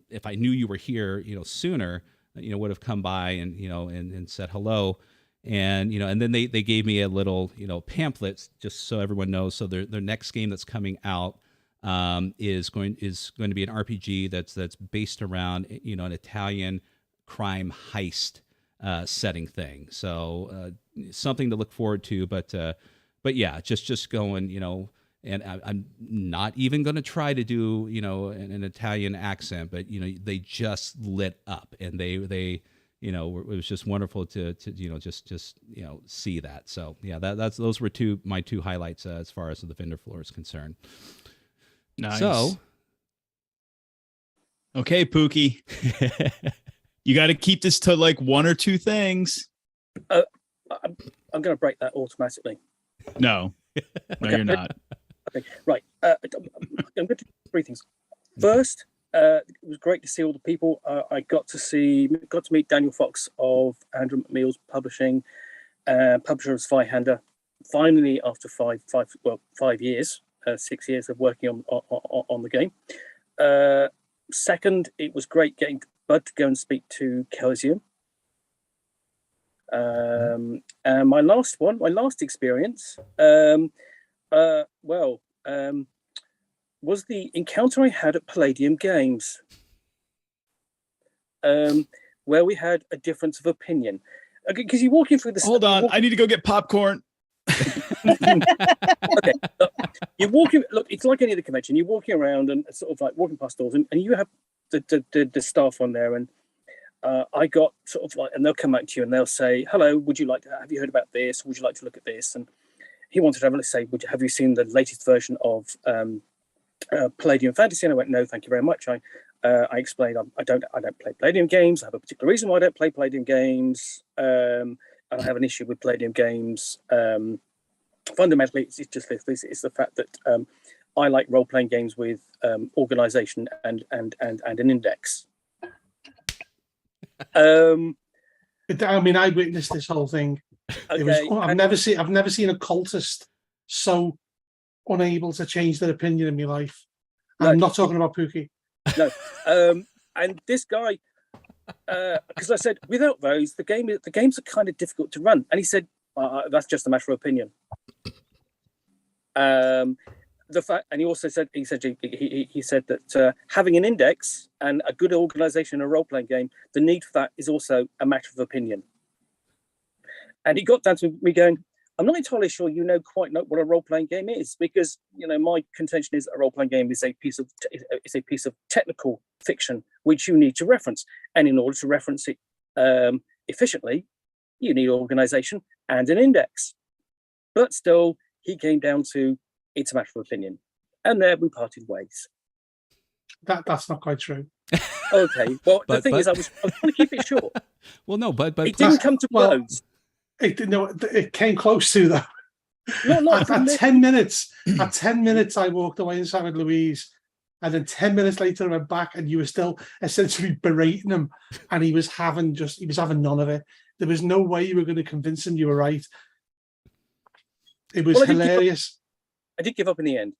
A: if I knew you were here, sooner, would have come by and, and said hello. And, and then they gave me a little, pamphlet just so everyone knows. So their next game that's coming out is going to be an RPG that's based around, an Italian crime heist setting thing. So something to look forward to. But but yeah, just going, and I'm not even going to try to do, an Italian accent, but, they just lit up, and they, it was just wonderful to just see that. So yeah, those were my two highlights as far as the vendor floor is concerned.
B: Nice.
A: So,
B: okay, Pookie, you got to keep this to like one or two things.
E: I'm going to break that automatically.
B: No, you're not.
E: Okay, right. I'm going to do three things. First, it was great to see all the people. I got to meet Daniel Fox of Andrew McMeel's Publishing, publisher of Zweihander. Finally, after 5 years, 6 years of working on the game. Second, it was great getting Bud to go and speak to Kelsium. And my last experience, was the encounter I had at Palladium Games, where we had a difference of opinion. Because you're walking through the...
B: Hold on, I need to go get popcorn.
E: Okay, you're walking. Look, it's like any other convention. You're walking around and sort of like walking past doors, and you have the staff on there, and I got sort of like, and they'll come up to you and they'll say, "Hello, have you heard about this? Would you like to look at this?" And he wanted to say, have you seen the latest version of Palladium Fantasy? And I went, no, thank you very much. I explained, I don't play Palladium games. I have a particular reason why I don't play Palladium games. And I have an issue with Palladium games. Fundamentally, it's just this. It's the fact that I like role-playing games with organization and an index.
D: I mean, I witnessed this whole thing.
E: Okay,
D: I've never seen a cultist so unable to change their opinion in my life. I'm not talking about Pookie.
E: No, and this guy, because I said without those, the games are kind of difficult to run, and he said that's just a matter of opinion. The fact, and he also said he said that having an index and a good organization in a role-playing game, the need for that is also a matter of opinion. And he got down to me going, I'm not entirely sure you quite know what a role-playing game is, because my contention is that a role-playing game is a piece of technical fiction which you need to reference, and in order to reference it efficiently, you need organization and an index. But still, he came down to it's a matter of opinion, and there we parted ways.
D: That's not quite true.
E: Okay, well, the thing is, I was trying to keep it short.
A: Well, no, but
E: it didn't come to blows.
D: It came close to that. At 10 minutes, I walked away and sat with Louise, and then 10 minutes later I went back, and you were still essentially berating him, and he was having none of it. There was no way you were going to convince him you were right. It was hilarious.
E: I did give up in the end.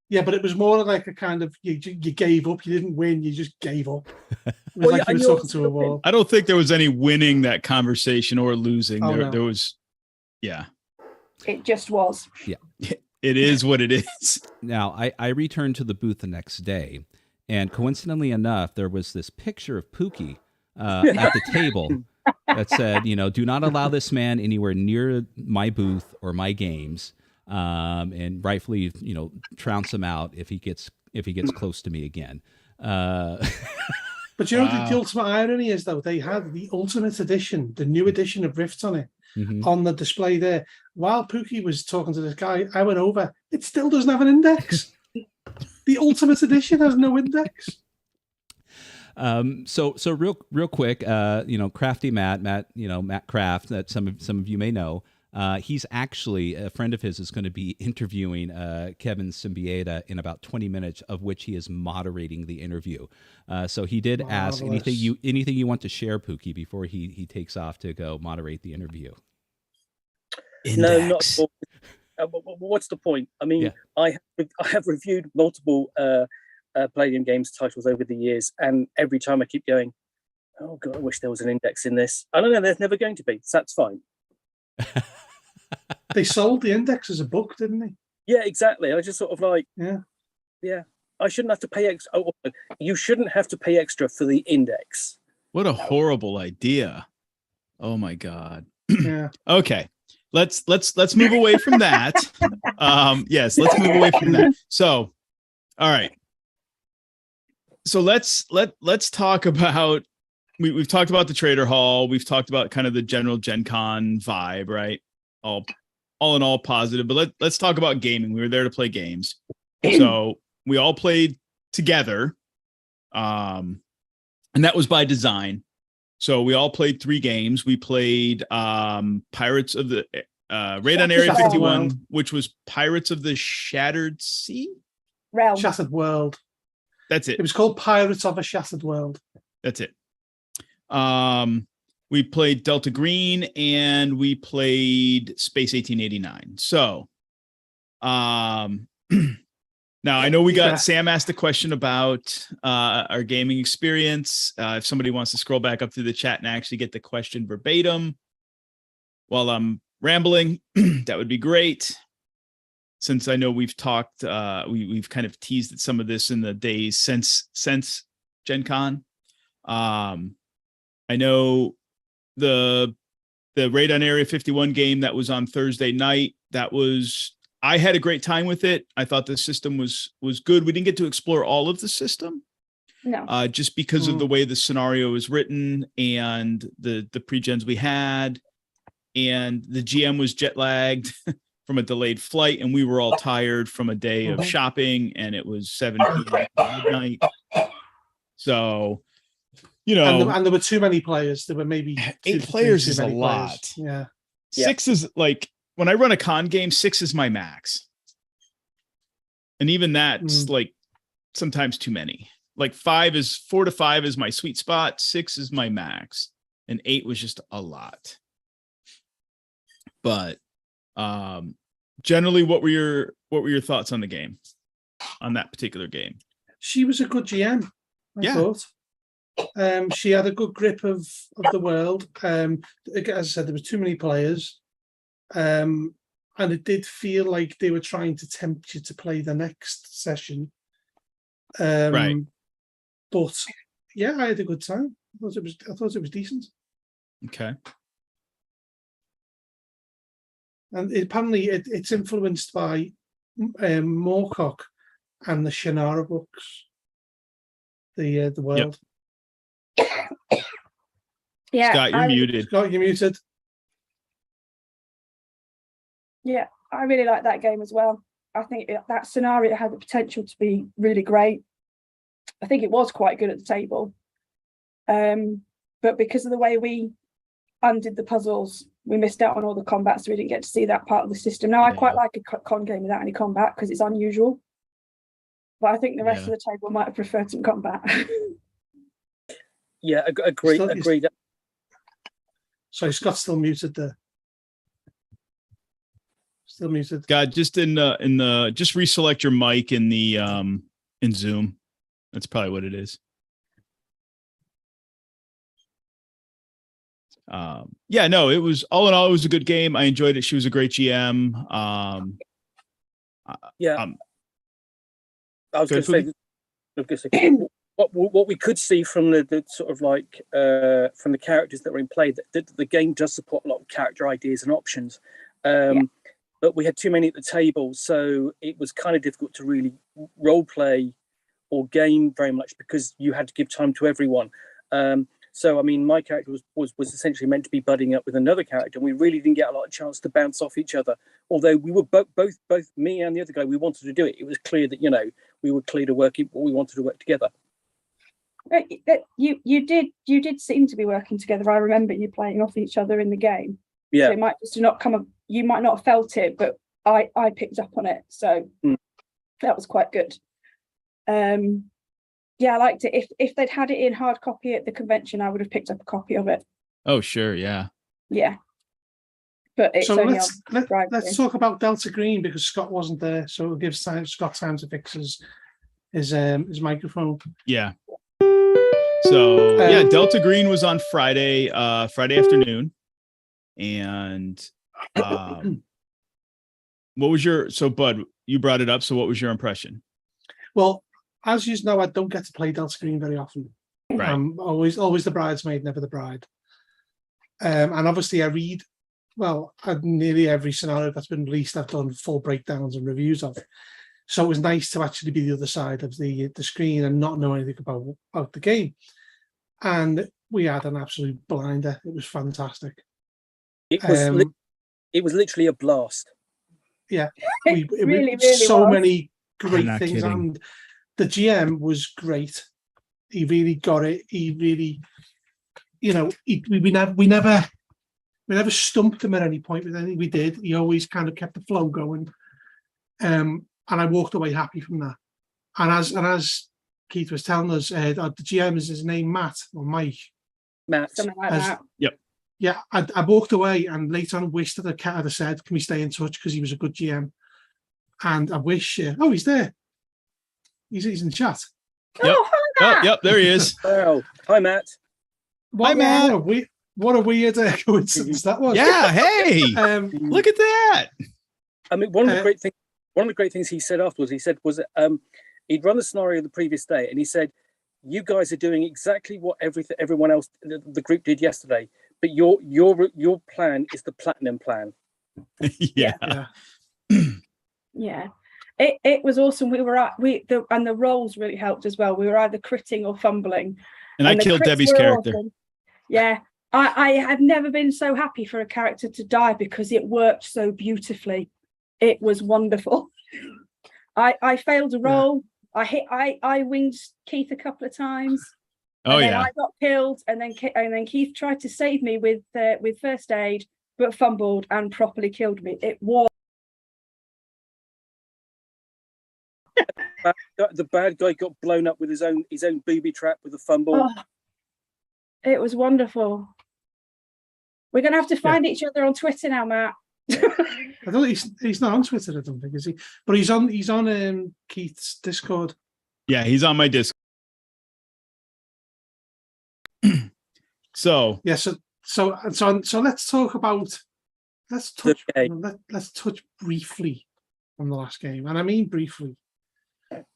D: Yeah, but it was more like a kind of you gave up. You didn't win. You just gave up. It was like you were talking to a wall.
B: I don't think there was any winning that conversation or losing. There was, yeah.
C: It just was.
A: Yeah.
B: It is what it is.
A: Now, I returned to the booth the next day, and coincidentally enough, there was this picture of Pookie at the table that said, do not allow this man anywhere near my booth or my games. And rightfully, trounce him out if he gets close to me again. But
D: you know the ultimate irony is, though, they had the Ultimate Edition, the new edition of Rifts on it, on the display there. While Pookie was talking to this guy, I went over. It still doesn't have an index. The Ultimate Edition has no index.
A: So real quick, Crafty Matt Craft, that some of you may know. He's actually, a friend of his is going to be interviewing Kevin Symbieta in about 20 minutes, of which he is moderating the interview. So he did ask anything you want to share, Pookie, before he takes off to go moderate the interview.
E: Index. No, not. What's the point? I mean, yeah. I have reviewed multiple Palladium Games titles over the years, and every time I keep going, oh God, I wish there was an index in this. I don't know, there's never going to be, so that's fine.
D: They sold the index as a book, didn't they?
E: Yeah, exactly. I just sort of like, yeah. I shouldn't have to pay extra. Oh, you shouldn't have to pay extra for the index.
B: What a horrible idea! Oh my God.
D: Yeah.
B: Okay, let's move away from that. Yes, let's move away from that. So, all right. So let's talk about we've talked about the Trader Hall. We've talked about kind of the general Gen Con vibe, right? All in all positive. But let's talk about gaming. We were there to play games. So we all played together. And that was by design. So we all played 3 games. We played Pirates of the Raid on Area 51, which was Pirates of the Shattered Sea?
C: Realm.
D: Shattered World.
B: That's it.
D: It was called Pirates of a Shattered World.
B: That's it. We played Delta Green and we played Space 1889. So, now I know Sam asked a question about our gaming experience. If somebody wants to scroll back up through the chat and actually get the question verbatim while I'm rambling, that would be great. Since I know we've talked, we've kind of teased at some of this in the days since Gen Con. I know the Raid on Area 51 game that was on Thursday night. I had a great time with it. I thought the system was good. We didn't get to explore all of the system.
C: No.
B: Just because of the way the scenario is written and the pre-gens we had, and the GM was jet lagged from a delayed flight, and we were all tired from a day of shopping, and it was 7 p.m. midnight. So,
D: and there were too many players. There were maybe
B: 8 players is a lot.
D: Yeah.
B: 6 is like, when I run a con game, 6 is my max. And even that's like sometimes too many. Like 4 to 5 is my sweet spot. 6 is my max. And 8 was just a lot. But generally, what were your thoughts on the game, on that particular game?
D: She was a good GM, I thought. She had a good grip of the world. As I said, there was too many players. And it did feel like they were trying to tempt you to play the next session.
B: Right.
D: But yeah, I had a good time. I thought it was decent.
B: Okay.
D: And apparently it's influenced by Moorcock and the Shannara books. The world.
B: Yep.
C: Yeah.
B: Scott, you're muted.
D: Scott, you're muted.
C: Yeah, I really like that game as well. I think that scenario had the potential to be really great. I think it was quite good at the table. But because of the way we undid the puzzles, we missed out on all the combat, so we didn't get to see that part of the system. Now, I quite like a con game without any combat because it's unusual. But I think the rest of the table might have preferred some combat.
E: Yeah, agreed.
D: Sorry, Scott's still muted there. Still muted.
B: God, just just reselect your mic in the in Zoom. That's probably what it is. It was all in all, it was a good game. I enjoyed it. She was a great GM.
E: I was going to say, what we could see from the sort of like from the characters that were in play, that the game does support a lot of character ideas and options. But we had too many at the table, so it was kind of difficult to really role play or game very much because you had to give time to everyone. So, I mean, my character was essentially meant to be budding up with another character, and we really didn't get a lot of chance to bounce off each other. Although we were both me and the other guy, we wanted to do it. It was clear that we were clear to work. We wanted to work together.
C: You did seem to be working together. I remember you playing off each other in the game.
E: Yeah,
C: so it might just not come. You might not have felt it, but I picked up on it. So that was quite good. I liked it. If they'd had it in hard copy at the convention, I would have picked up a copy of it.
B: Oh, sure, yeah.
C: Yeah. But it's only
D: let's talk about Delta Green because Scott wasn't there, so it gives Scott time to fix his microphone.
B: Yeah. So Delta Green was on Friday afternoon, and what was Bud? You brought it up. So what was your impression?
D: Well, as you know, I don't get to play Delta Green very often.
B: Right.
D: I'm always the bridesmaid, never the bride. And obviously, I read well, nearly every scenario that's been released, I've done full breakdowns and reviews of. So it was nice to actually be the other side of the screen and not know anything about the game. And we had an absolute blinder. It was fantastic.
E: It was literally a blast.
D: Yeah,
C: It really
D: so
C: was.
D: many great things,
B: kidding.
D: and the GM was great. He really got it. He really, we never stumped him at any point with anything we did. He always kind of kept the flow going, and I walked away happy from that. And as Keith was telling us, the GM is his name Matt or Mike.
E: Matt.
C: Something like that.
B: Yep.
D: Yeah, I walked away and later on wished that the cat had said, "Can we stay in touch?" Because he was a good GM. And I wish, he's there. He's in the chat.
B: Yep.
C: Oh, hi, Matt.
B: Yep. There he is.
E: Oh, hi, Matt.
B: Hi, Matt.
D: What a weird coincidence that was.
B: Yeah. Hey, look at that.
E: I mean, one of the great things he said afterwards, he'd run the scenario the previous day, and he said, "You guys are doing exactly what everyone else, the group did yesterday, but your plan is the platinum plan."
B: Yeah.
C: Yeah. It was awesome. And the roles really helped as well. We were either critting or fumbling.
B: And I
C: the
B: killed
C: crits
B: Debbie's
C: were
B: character.
C: awesome. Yeah. I have never been so happy for a character to die because it worked so beautifully. It was wonderful. I failed a roll. I winged Keith a couple of times.
B: Oh
C: and then
B: yeah.
C: I got killed, and then Keith tried to save me with first aid, but fumbled and properly killed me. It was.
E: The bad guy got blown up with his own booby trap with a fumble.
C: Oh, it was wonderful. We're gonna have to find each other on Twitter now, Matt.
D: I don't. He's not on Twitter. I don't think, is he? But he's on Keith's Discord.
B: Yeah, he's on my Discord. So
D: yeah. So let's talk about. Let's touch briefly on the last game, and I mean briefly,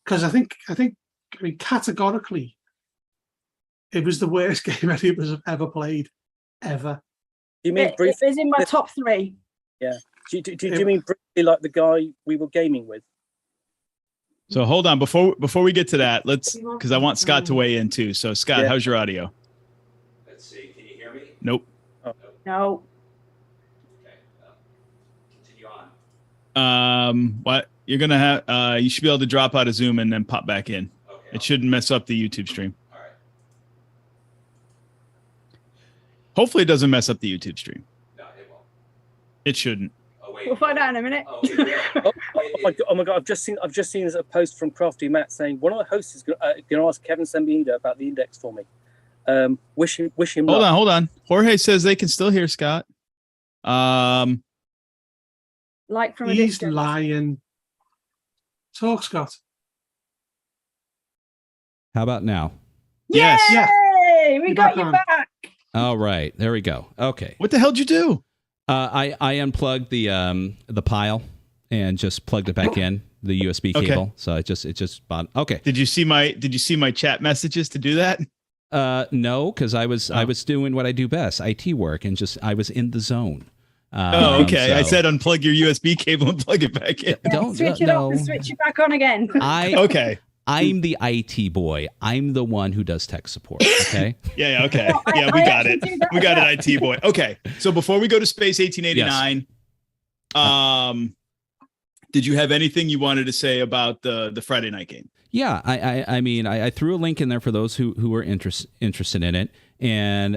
D: because I mean categorically, it was the worst game any of us have ever played, ever.
E: You mean
C: it is in my top 3.
E: Yeah. Do you mean briefly like the guy we were gaming with?
B: So hold on before we get to that, because I want Scott to weigh in too. So Scott, how's your audio?
A: Let's see. Can you hear me?
B: Nope.
C: No.
A: Okay. Continue on.
B: What you're gonna have? You should be able to drop out of Zoom and then pop back in.
A: Okay.
B: It shouldn't mess up the YouTube stream.
A: All right.
B: Hopefully, it doesn't mess up the YouTube stream.
A: No, it won't.
B: It shouldn't.
A: Oh wait.
C: We'll find out in a minute.
E: Oh my god! I've just seen a post from Crafty Matt saying one of the hosts is going to ask Kevin Sambida about the index for me. Wish him.
B: Hold on. Jorge says they can still hear Scott.
C: Like from a
D: He's
C: distance.
D: lying. Talk, Scott.
A: How about now?
B: Yes.
C: Yay! We
D: You're
C: got
D: back
C: you
D: on.
C: back.
A: All right. There we go. Okay.
B: What the hell did you do?
A: I unplugged the pile and just plugged it back in the USB cable.
B: Okay.
A: So it just okay.
B: Did you see my chat messages to do that?
A: No, because I was doing what I do best, IT work, and I was in the zone.
B: Okay.
A: So,
B: I said unplug your USB cable and plug it back in.
C: Switch it off and switch it back on again.
B: Okay.
A: I'm the IT boy. I'm the one who does tech support. Okay.
B: Yeah. Okay. Yeah, we got it. We got it, IT boy. Okay. So before we go to Space 1889, did you have anything you wanted to say about the Friday night game?
A: Yeah, I mean, I threw a link in there for those who were interested in it, and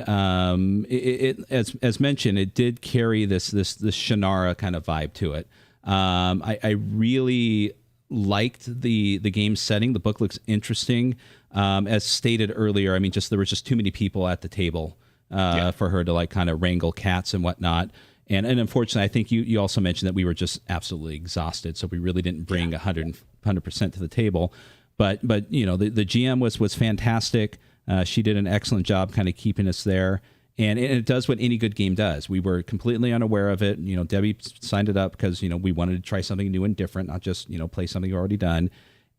A: it as mentioned, it did carry this Shannara kind of vibe to it. I really liked the game setting. The book looks interesting. As stated earlier, I mean, there was just too many people at the table for her to like kind of wrangle cats and whatnot. And unfortunately, I think you also mentioned that we were just absolutely exhausted, so we really didn't bring 100% to the table. But you know, the GM was fantastic. She did an excellent job kind of keeping us there. And it does what any good game does. We were completely unaware of it. You know, Debbie signed it up because, you know, we wanted to try something new and different, not just, you know, play something already done.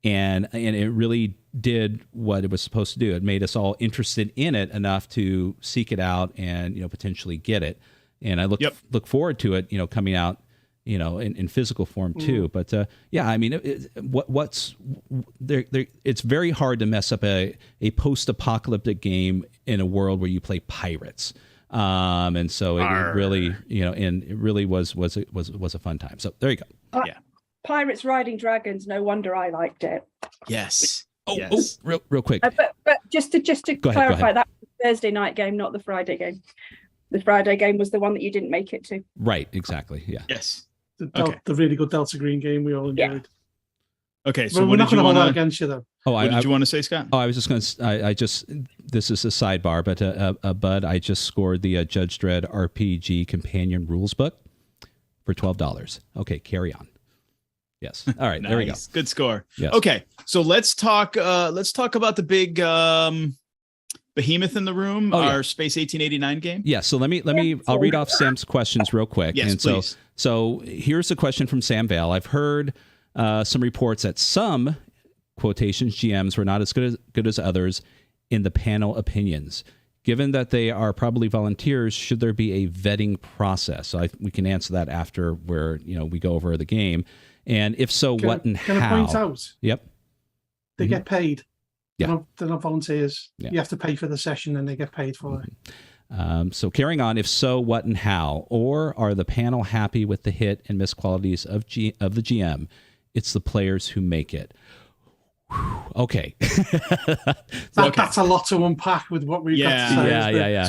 A: And it really did what it was supposed to do. It made us all interested in it enough to seek it out and, you know, potentially get it. and I look forward to it, coming out, in physical form too. But I mean, what's there? It's very hard to mess up a post-apocalyptic game in a world where you play pirates. And so it really, and it really was a fun time. So there you go.
C: Pirates riding dragons. No wonder I liked it.
B: Yes.
A: Real quick.
C: But just to clarify, that was the Thursday night game, not the Friday game. The Friday game was the one that you didn't make it to.
A: Right. Exactly. Yeah.
B: Yes.
D: The really good Delta Green game we all enjoyed.
B: Yeah. Okay. So
D: we're not going to hold that against you, though.
B: What did you want to say, Scott?
A: I was just going to. This is a sidebar, but Bud, I just scored the Judge Dredd RPG companion rules book for $12. Okay, carry on. Yes. All right.
B: Nice.
A: There we go.
B: Good score.
A: Yes.
B: Okay. So let's talk about the big behemoth in the room, our Space 1889 game.
A: Yeah. So let me. I'll read off Sam's questions real quick.
B: Yes,
A: and
B: please.
A: So here's a question from Sam Vale. I've heard some reports that some quotations GMs were not as good as others in the panel opinions. Given that they are probably volunteers, should there be a vetting process? So we can answer that after where we go over the game. And if so, what and how?
D: Can I point out?
A: Yep.
D: They get paid.
A: Yeah.
D: They're not volunteers.
A: Yeah.
D: You have to pay for the session and they get paid for it.
A: So carrying on, if so, what and how? Or are the panel happy with the hit and miss qualities of the GM? It's the players who make it. Whew. Okay.
D: That's a lot to unpack with what we've got to say.
A: Yeah.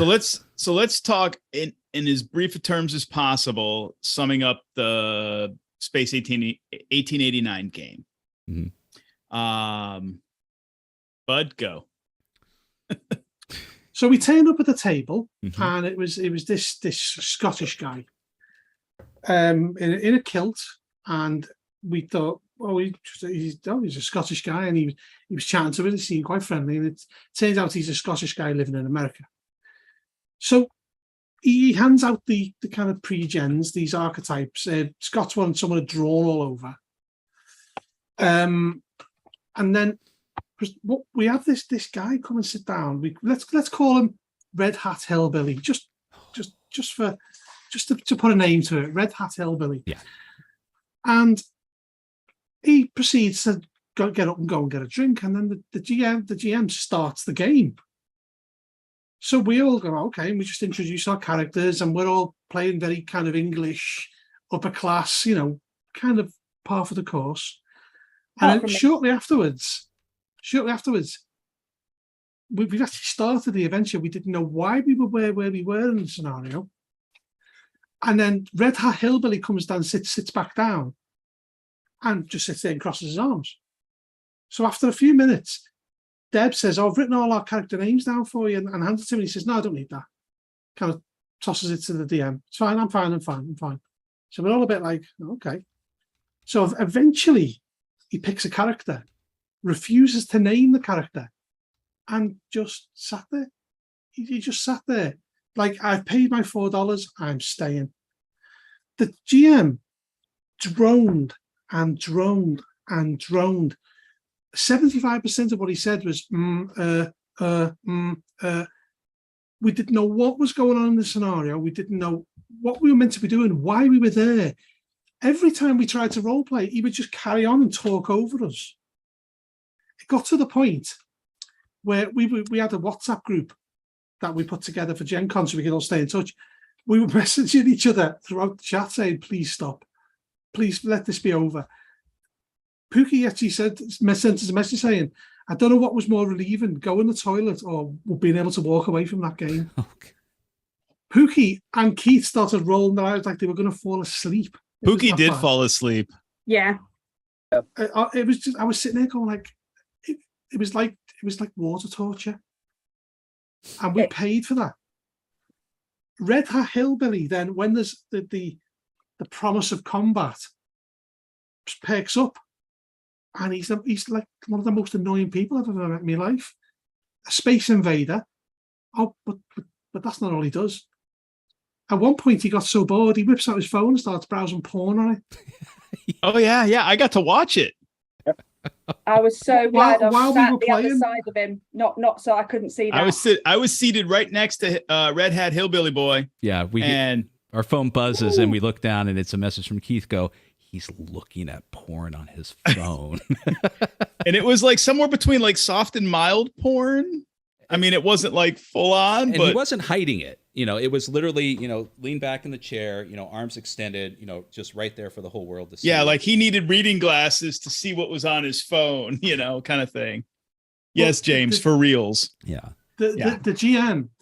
B: So let's talk in as brief terms as possible, summing up the Space 1889 game.
A: Mm-hmm.
B: Bud, go.
D: So we turned up at the table, and it was this Scottish guy, in a kilt, and we thought, he's a Scottish guy, and he was chatting to us. He seemed quite friendly, and it turns out he's a Scottish guy living in America. So he hands out the kind of pre-gens, these archetypes. Scott's one someone had drawn all over, and then we have this guy come and sit down. Let's call him Red Hat Hillbilly, just to put a name to it, Red Hat Hillbilly.
A: Yeah,
D: and he proceeds to get up and go and get a drink, and then the GM starts the game. So we all go, okay, and we just introduce our characters, and we're all playing very kind of English, upper class, kind of par for the course. And then shortly afterwards, we actually started the adventure. We didn't know why we were where we were in the scenario. And then Red Hat Hillbilly comes down, sits back down, and just sits there and crosses his arms. So after a few minutes, Deb says, I've written all our character names down for you, and hands it to me. He says, no, I don't need that. Kind of tosses it to the DM. It's fine, I'm fine. So we're all a bit like, okay. So eventually he picks a character, refuses to name the character, and just sat there. He just sat there. Like, I've paid my $4, I'm staying. The GM droned and droned and droned. 75% of what he said was, we didn't know what was going on in the scenario. We didn't know what we were meant to be doing, why we were there. Every time we tried to role play, he would just carry on and talk over us. It got to the point where we had a WhatsApp group that we put together for GenCon so we could all stay in touch. We were messaging each other throughout the chat saying, please stop. Please let this be over. Pookie actually sent us a message saying, I don't know what was more relieving, go in the toilet or being able to walk away from that game.
A: Okay.
D: Pookie and Keith started rolling their eyes like they were going to fall asleep.
B: Pookie did fall asleep.
C: Yeah.
D: It was just, I was sitting there going like, it was like water torture. And we paid for that. Red Hat Hillbilly, then when there's the promise of combat perks up, and he's like one of the most annoying people I've ever met in my life. A space invader. Oh, but that's not all he does. At one point, he got so bored, he whips out his phone and starts browsing porn on it.
B: Oh yeah, I got to watch it.
C: I was so glad I was sat the other
D: playing,
C: side of him, not so I couldn't see that.
B: I was seated right next to Red Hat Hillbilly boy.
A: Yeah,
B: and
A: Our phone buzzes and we look down and it's a message from Keith. He's looking at porn on his phone.
B: And it was like somewhere between like soft and mild porn. I mean, it wasn't like full on, but
A: he wasn't hiding it. It was literally, lean back in the chair, arms extended, just right there for the whole world to see.
B: Yeah, like he needed reading glasses to see what was on his phone, kind of thing. Yes, James, for reals.
A: Yeah.
D: The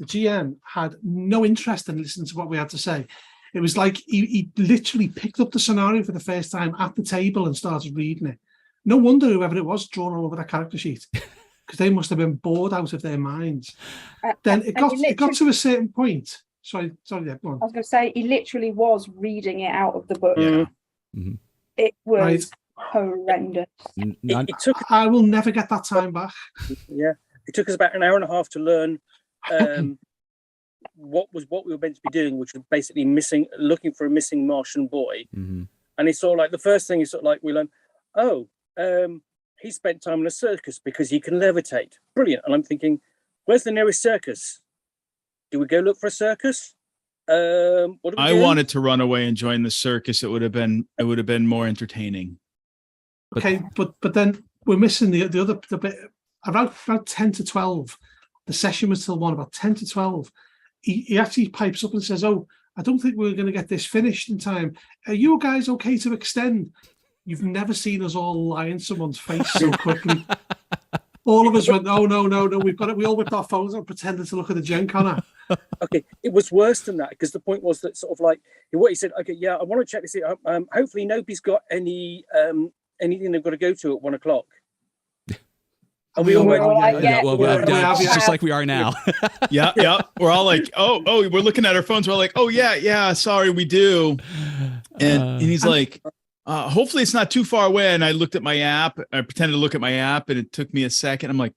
D: GM had no interest in listening to what we had to say. It was like he literally picked up the scenario for the first time at the table and started reading it. No wonder whoever it was drawn all over that character sheet, because they must have been bored out of their minds. Then it got to a certain point. Sorry, go on.
C: I was going to say he literally was reading it out of the book.
B: Yeah.
A: Mm-hmm.
C: It was horrendous.
D: I will never get that time back.
E: Yeah, it took us about an hour and a half to learn what we were meant to be doing, which was basically looking for a missing Martian boy.
A: Mm-hmm.
E: And it's sort of like the first thing is sort of like we learned, he spent time in a circus because he can levitate. Brilliant. And I'm thinking, where's the nearest circus? Do we go look for a circus?
B: I wanted to run away and join the circus. It would have been more entertaining.
D: Okay, but then we're missing the bit about 10 to 12. The session was till 1, about 10 to 12. He actually pipes up and says, "Oh, I don't think we're going to get this finished in time. Are you guys okay to extend?" You've never seen us all lie in someone's face so quickly. All of us went, "No, we've got it." We all whipped our phones and pretended to look at the GenCon app.
E: Okay, it was worse than that, because the point was that sort of like what he said. Okay, yeah, I want to check this out. Hopefully nobody's got anything they've got to go to at 1 o'clock. And we all went,
A: it's just like we are now.
B: Yeah. We're all like, oh, we're looking at our phones. We're like, oh yeah, sorry, we do. And he's like, hopefully it's not too far away. And I looked at my app. I pretended to look at my app, and it took me a second. I'm like,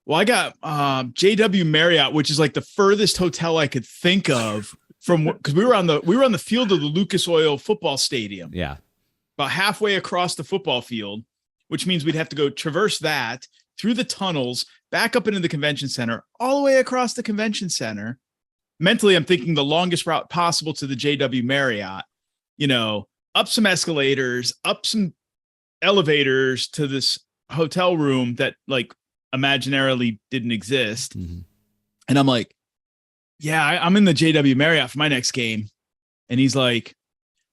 B: well, I got JW Marriott, which is like the furthest hotel I could think of from, because we were on the field of the Lucas Oil football stadium.
A: Yeah,
B: about halfway across the football field, which means we'd have to go traverse that through the tunnels, back up into the convention center, all the way across the convention center. Mentally, I'm thinking the longest route possible to the JW Marriott, up some escalators, up some elevators to this hotel room that like imaginarily didn't exist.
A: Mm-hmm.
B: And I'm like, yeah, I'm in the JW Marriott for my next game. And he's like,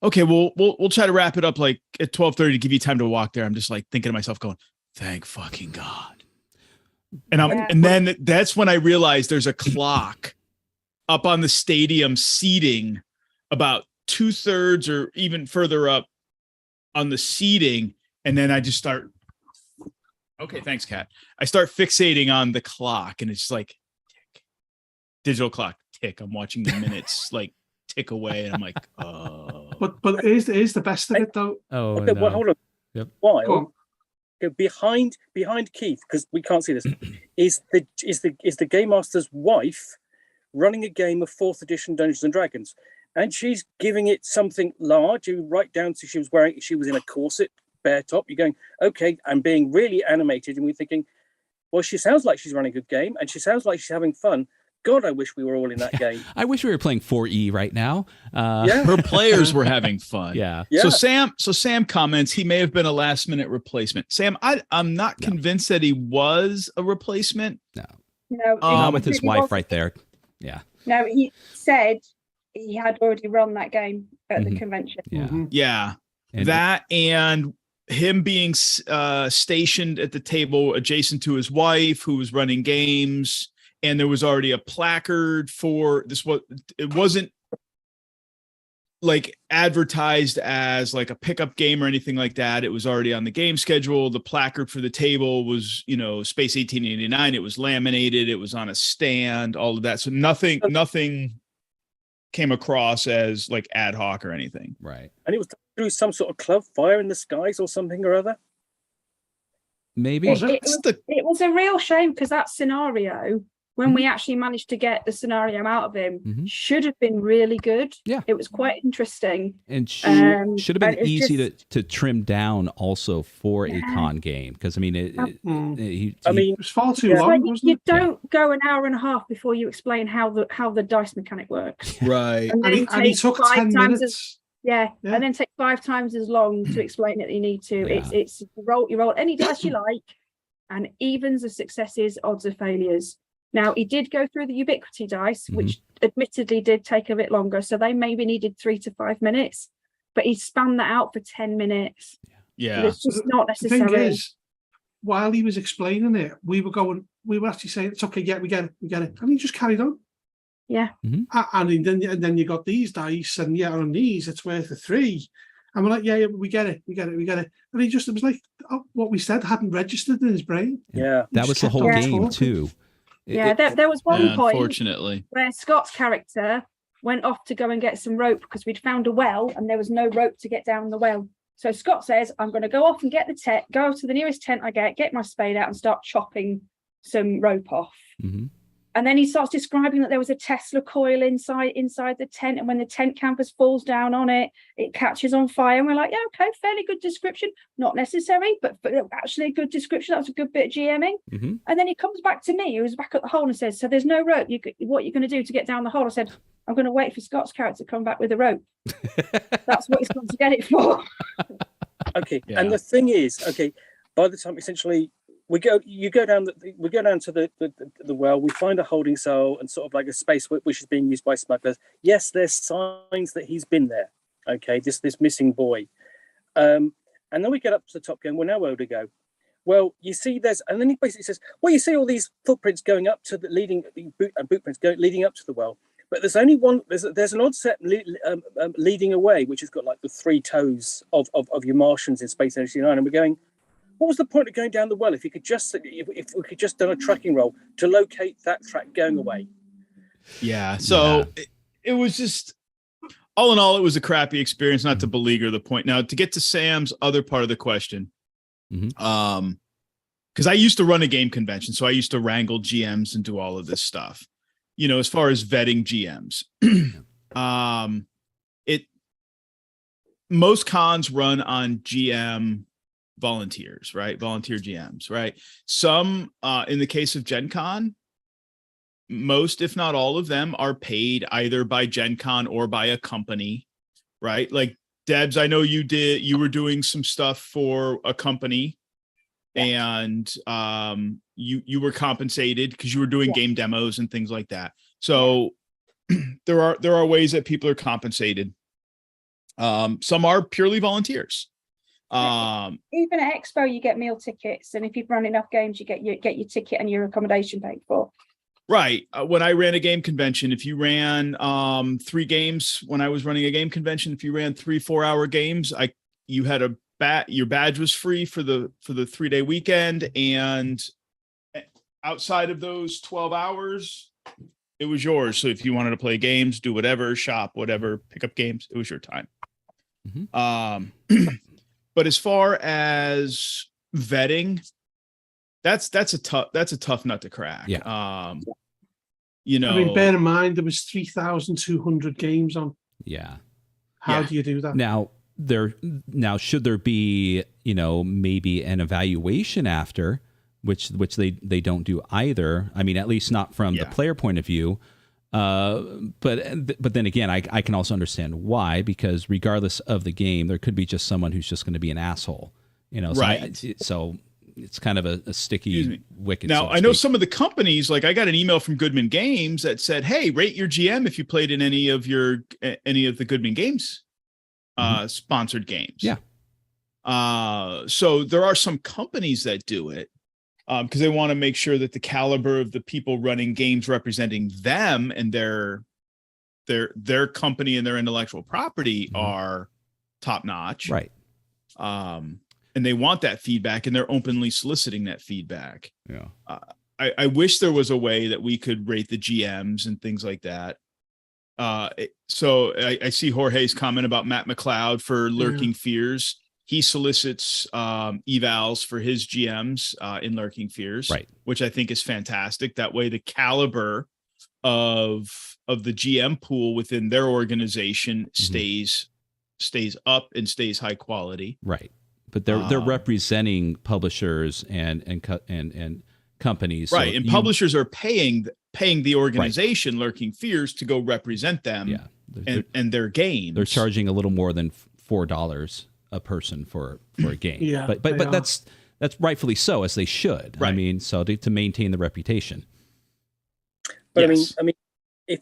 B: okay, we'll try to wrap it up like at 12:30 to give you time to walk there. I'm just like thinking to myself going, thank fucking God. And then that's when I realized there's a clock up on the stadium seating about 2/3 or even further up on the seating. And then I just start, okay, thanks, Kat. I start fixating on the clock, and it's just like tick, digital clock, tick. I'm watching the minutes like tick away, and I'm like, oh.
D: But it is the best of it though.
A: Oh,
E: okay,
A: no.
E: well, hold on.
A: Yep.
E: While behind Keith, because we can't see this, is the Game Master's wife running a game of 4th edition Dungeons and Dragons, and she's giving it something large. You right down to she was in a corset, bare top. You're going, okay, I'm being really animated, and we're thinking, well, she sounds like she's running a good game, and she sounds like she's having fun. God, I wish we were all in that game.
A: I wish we were playing 4E right now.
B: Her players were having fun.
A: Yeah.
B: So Sam comments he may have been a last minute replacement. Sam, I'm not convinced that he was a replacement.
C: No,
A: not with his wife right there. Yeah.
C: No, he said he had already run that game at the convention.
A: Yeah.
D: Mm-hmm.
B: Yeah. That and him being stationed at the table adjacent to his wife, who was running games. And there was already a placard for this. It wasn't like advertised as like a pickup game or anything like that. It was already on the game schedule. The placard for the table was, Space 1889. It was laminated. It was on a stand, all of that. So nothing came across as like ad hoc or anything.
A: Right.
E: And it was through some sort of club, Fire in the Skies or something or other.
A: Maybe.
C: It was a real shame, because that scenario when we actually managed to get the scenario out of him, should have been really good.
A: Yeah.
C: It was quite interesting.
A: And should have been
C: and
A: easy to trim down also for a con game. Because, I mean, it
D: was far too long, wasn't
C: you don't go an hour and a half before you explain how the dice mechanic works.
B: Right.
C: And
D: he took 10 minutes.
C: And then take 5 times as long to explain it that you need to.
A: Yeah.
C: It's you roll any dice you like, and evens are successes, odds are failures. Now, he did go through the ubiquity dice, which admittedly did take a bit longer. So they maybe needed 3 to 5 minutes, but he spanned that out for 10 minutes.
B: Yeah.
C: It's just not necessary.
D: The thing is, while he was explaining it, we were actually saying, it's okay, yeah, we get it. And he just carried on.
C: Yeah.
D: And then you got these dice, and on these, it's worth a 3. And we're like, yeah, we get it. And it was like, what we said hadn't registered in his brain.
E: Yeah.
A: That was the whole game, too.
C: There was one point
B: unfortunately
C: where Scott's character went off to go and get some rope because we'd found a well and there was no rope to get down the well. So Scott says, I'm going to go off and get the tent, go to the nearest tent I get my spade out and start chopping some rope off. And then he starts describing that there was a Tesla coil inside the tent, and when the tent canvas falls down on it, it catches on fire. And we're like, yeah, okay, fairly good description. Not necessary, but actually a good description. That was a good bit of GMing. And then he comes back to me, who's back at the hole, and says, so there's no rope. What are you going to do to get down the hole? I said, I'm going to wait for Scott's character to come back with a rope. That's what he's going to get it for.
E: Okay. Yeah. And the thing is, by the time essentially we go down to the well, we find a holding cell and sort of like a space which is being used by smugglers. Yes, there's signs that he's been there. Okay, this missing boy. And then we get up to the top going, well, now where to go? Well, you see and then he basically says, well, you see all these footprints going up to boot prints leading up to the well. But there's only one, there's an odd set leading away, which has got like the 3 toes of your Martians in Space Odyssey 9. And we're going, what was the point of going down the well if we could just done a tracking roll to locate that track going away?
B: Yeah. So it was just, all in all, it was a crappy experience, not to beleaguer the point. Now, to get to Sam's other part of the question, because I used to run a game convention, so I used to wrangle GMs and do all of this stuff. As far as vetting GMs, most cons run on GM volunteers, right? Volunteer GMs, right? Some, in the case of GenCon, most, if not all of them, are paid either by GenCon or by a company, right? Like Debs, I know you were doing some stuff for a company, and you were compensated because you were doing game demos and things like that. So there are ways that people are compensated. Some are purely volunteers.
C: Even at Expo, you get meal tickets, and if you've run enough games, you get your ticket and your accommodation paid for.
B: Right. When I ran a game convention, if you ran 3 games, when I was running a game convention, if you ran 3-4 hour games, you had your badge was free for the 3-day weekend, and outside of those 12 hours, it was yours. So if you wanted to play games, do whatever, shop, whatever, pick up games, it was your time. But as far as vetting, that's a tough nut to crack.
A: Yeah.
D: I mean, bear in mind there was 3,200 games on.
A: Yeah.
D: How do you do that?
A: Now should there be, maybe an evaluation after, which they don't do either. I mean, at least not from the player point of view. But then again, I can also understand why, because regardless of the game, there could be just someone who's just going to be an asshole, So
B: right.
A: So it's kind of a sticky wicket.
B: Now, I know some of the companies, like I got an email from Goodman Games that said, hey, rate your GM if you played in any of the Goodman Games sponsored games.
A: Yeah.
B: So there are some companies that do it. Because they want to make sure that the caliber of the people running games representing them and their company and their intellectual property are top notch.
A: Right.
B: And they want that feedback, and they're openly soliciting that feedback.
A: Yeah.
B: I wish there was a way that we could rate the GMs and things like that. So I see Jorge's comment about Matt McLeod for Lurking Fears. he solicits evals for his GMs in Lurking Fears,
A: right?
B: Which I think is fantastic. That way, the caliber of the GM pool within their organization stays up and stays high quality,
A: right? But they're representing publishers and companies,
B: right?
A: so
B: and publishers are paying the organization, right, Lurking Fears, to go represent them, and their games.
A: They're charging a little more than $4 a person for a game,
D: yeah.
A: But that's rightfully so, as they should.
B: Right.
A: I mean, so to maintain the reputation.
E: But yes. I mean, if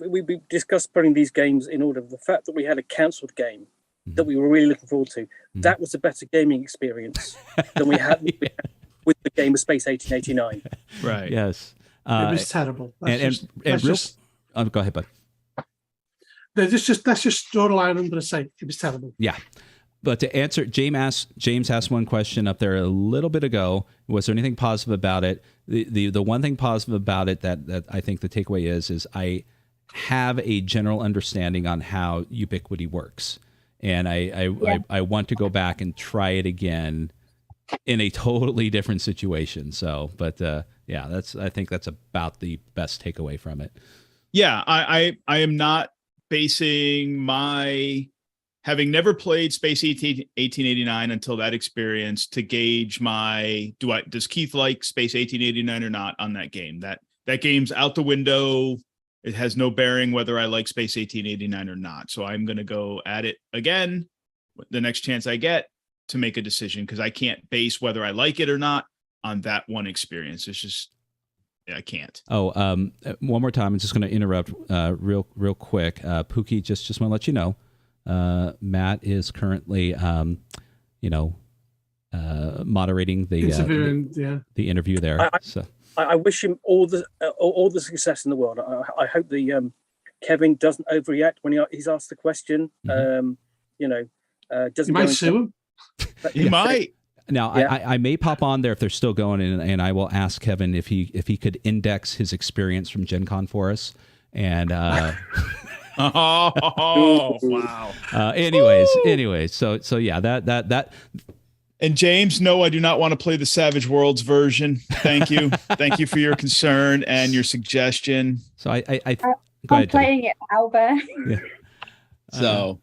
E: we discussed putting these games in order, the fact that we had a cancelled game that we were really looking forward to, that was a better gaming experience than we had with the game of Space 1889.
B: Right.
A: Yes.
D: It was terrible.
A: Go ahead, bud.
D: Let's just draw the line under and say it was terrible.
A: Yeah. But to answer, James asked one question up there a little bit ago. Was there anything positive about it? The one thing positive about it that I think the takeaway is I have a general understanding on how Ubiquity works, and I want to go back and try it again in a totally different situation. So, but I think that's about the best takeaway from it.
B: Yeah, I am not basing my, having never played Space 1889 until that experience, to gauge my, does Keith like Space 1889 or not on that game? That game's out the window. It has no bearing whether I like Space 1889 or not. So I'm going to go at it again the next chance I get to make a decision, because I can't base whether I like it or not on that one experience. It's just, I can't.
A: One more time, I'm just going to interrupt real quick. Pookie, just want to let you know, Matt is currently, moderating the interview there.
E: I wish him all the success in the world. I hope the Kevin doesn't overreact when he's asked the question. Doesn't.
D: You might sue him.
B: You might.
A: Now, I may pop on there if they're still going, and I will ask Kevin if he could index his experience from GenCon for us. And
B: oh wow.
A: Anyways, so yeah, that.
B: And James, no, I do not want to play the Savage Worlds version. Thank you, thank you for your concern and your suggestion.
A: So I'm
C: playing it now, there.
A: Yeah.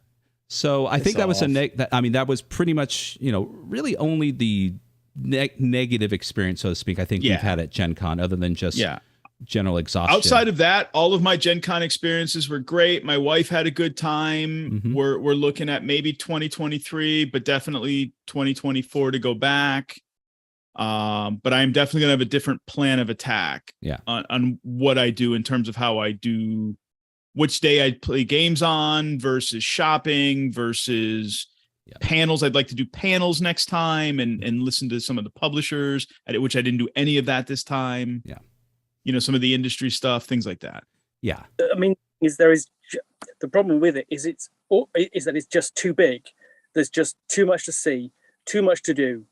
A: So I think that was that was pretty much, really only the negative experience, so to speak, I think we've had at GenCon, other than just general exhaustion.
B: Outside of that, all of my GenCon experiences were great. My wife had a good time. We're looking at maybe 2023, but definitely 2024 to go back. But I'm definitely going to have a different plan of attack on what I do in terms of how I do, which day I play games on versus shopping versus panels. I'd like to do panels next time and listen to some of the publishers, which I didn't do any of that this time.
A: Yeah.
B: Some of the industry stuff, things like that.
A: Yeah.
E: I mean, the problem with it is that it's just too big. There's just too much to see, too much to do.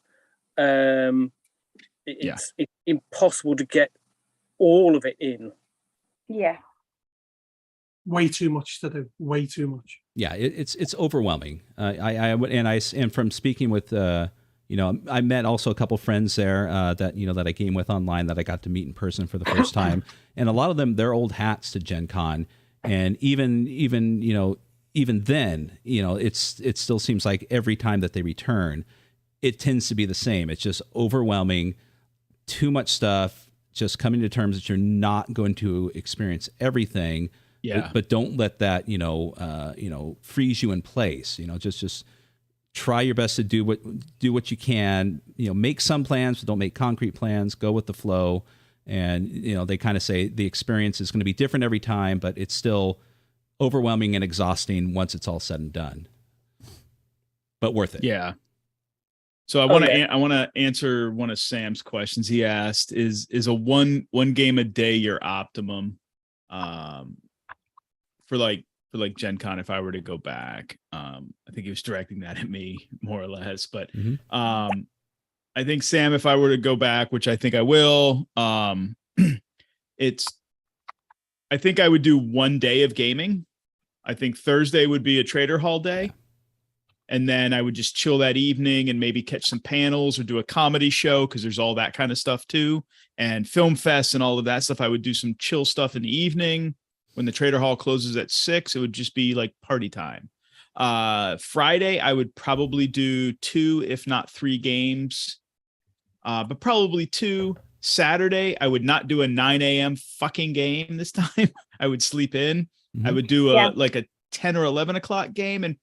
E: It's impossible to get all of it in.
C: Yeah.
D: Way too much to do. Way too much.
A: Yeah, it's overwhelming. And from speaking with I met also a couple friends there that I game with online that I got to meet in person for the first time, and a lot of them, they're old hats to GenCon, and even then, it still seems like every time that they return, it tends to be the same. It's just overwhelming, too much stuff, just coming to terms that you're not going to experience everything.
B: Yeah.
A: But don't let that freeze you in place. Just try your best to do what you can. Make some plans, but don't make concrete plans. Go with the flow. And they kind of say the experience is going to be different every time, but it's still overwhelming and exhausting once it's all said and done. But worth it.
B: Yeah. So I want to answer one of Sam's questions. He asked, "Is a one game a day your optimum for GenCon if I were to go back?" I think he was directing that at me more or less, but I think, Sam, if I were to go back, which I think I will, I think I would do one day of gaming. I think Thursday would be a Trader Hall day. And then I would just chill that evening and maybe catch some panels or do a comedy show, because there's all that kind of stuff too. And film fest and all of that stuff. I would do some chill stuff in the evening. When the Trader Hall closes at 6, it would just be like party time. Friday, I would probably do 2, if not 3 games, but probably 2. Saturday, I would not do a 9 a.m. fucking game this time. I would sleep in. I would do like a 10 or 11 o'clock game, and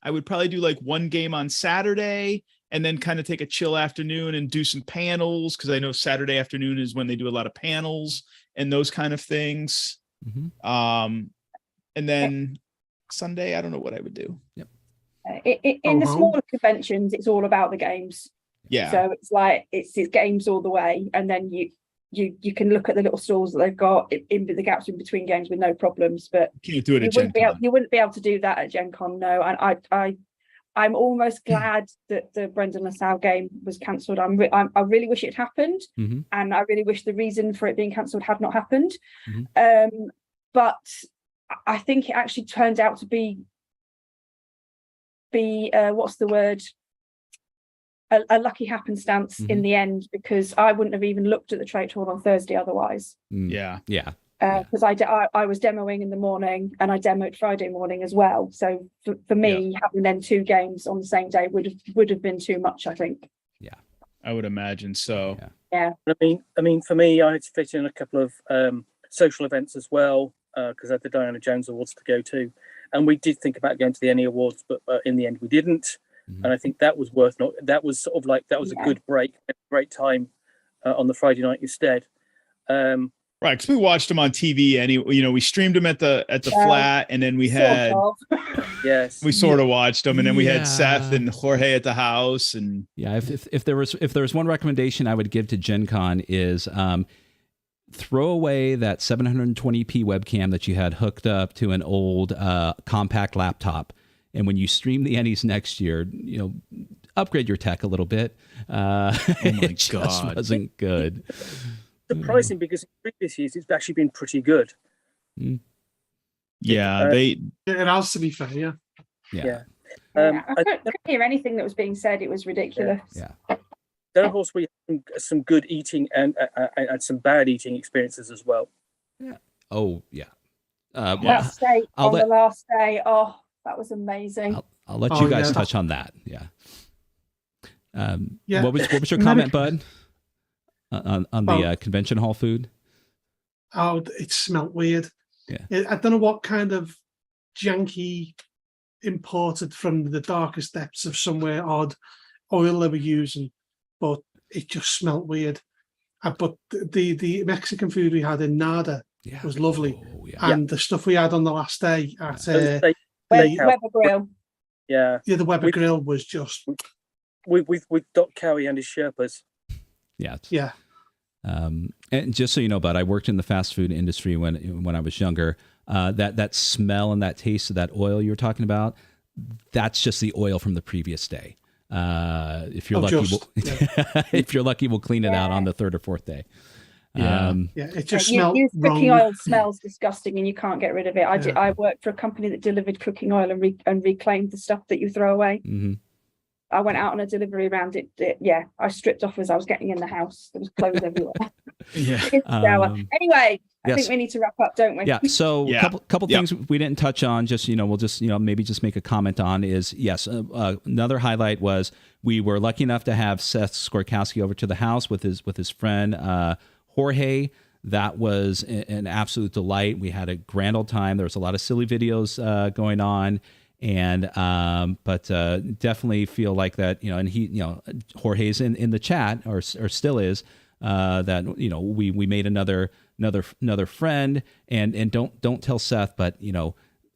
B: I would probably do like 1 game on Saturday, and then kind of take a chill afternoon and do some panels, because I know Saturday afternoon is when they do a lot of panels and those kind of things. And then Sunday, I don't know what I would do.
A: Yep.
C: In the smaller conventions, it's all about the games.
B: Yeah.
C: So it's like it's games all the way, and then you can look at the little stalls that they've got in the gaps in between games with no problems. But
B: can't do it at GenCon.
C: You wouldn't be able to do that at GenCon, no. And I'm almost glad that the Brendan LaSalle game was cancelled. I really wish it happened, and I really wish the reason for it being cancelled had not happened. But I think it actually turned out to be what's the word? A lucky happenstance in the end, because I wouldn't have even looked at the trade hall on Thursday otherwise.
B: Yeah.
C: Because I was demoing in the morning, and I demoed Friday morning as well. So for me, having then 2 games on the same day would have been too much, I think.
A: Yeah,
B: I would imagine so.
C: Yeah.
E: I mean, for me, I had to fit in a couple of social events as well, because I had the Diana Jones Awards to go to, and we did think about going to the Emmy Awards, but in the end, we didn't. And I think that was that was sort of like, that was a good break, a great time on the Friday night instead.
B: Right, because we watched them on TV, and we streamed them at the flat, and then we had we sort of watched them, and then we had Seth and Jorge at the house, and
A: if there was one recommendation I would give to GenCon is throw away that 720p webcam that you had hooked up to an old compact laptop. And when you stream the Ennies next year, upgrade your tech a little bit. It just wasn't good.
E: Surprising, because in previous years it's actually been pretty good.
B: Yeah,
D: it has to be fair.
C: Yeah. I couldn't hear anything that was being said. It was ridiculous.
A: Yeah.
E: Then of course we had some good eating and some bad eating experiences as well.
A: Yeah. Oh yeah.
C: That steak on the last day. Oh, that was amazing.
A: I'll let you guys touch on that. Yeah. What was your comment, Bud? On the convention hall food?
D: Oh, it smelled weird.
A: Yeah.
D: I don't know what kind of janky imported from the darkest depths of somewhere odd oil they were using, but it just smelled weird. But the Mexican food we had in Nada was lovely. And the stuff we had on the last day at
C: Weber Grill.
D: The Weber Grill was just
E: with Doc Cowie and his Sherpas.
A: Yeah. And just so you know, Bud, I worked in the fast food industry when I was younger. That smell and that taste of that oil you were talking about, that's just the oil from the previous day. If you're lucky, we'll clean it out on the 3rd or 4th day.
D: It just smells wrong.
C: Cooking oil smells disgusting, and you can't get rid of it. I worked for a company that delivered cooking oil and reclaimed the stuff that you throw away. I went out on a delivery round. I stripped off as I was getting in the house. There was clothes everywhere. Anyway, I think we need to wrap up, don't we?
A: Yeah. So couple things we didn't touch on. We'll just maybe just make a comment on is another highlight was we were lucky enough to have Seth Skorkowski over to the house with his friend Jorge. That was an absolute delight. We had a grand old time. There was a lot of silly videos going on. And but definitely feel like that, and he, Jorge's in the chat or still is, that we made another friend, and don't tell Seth, but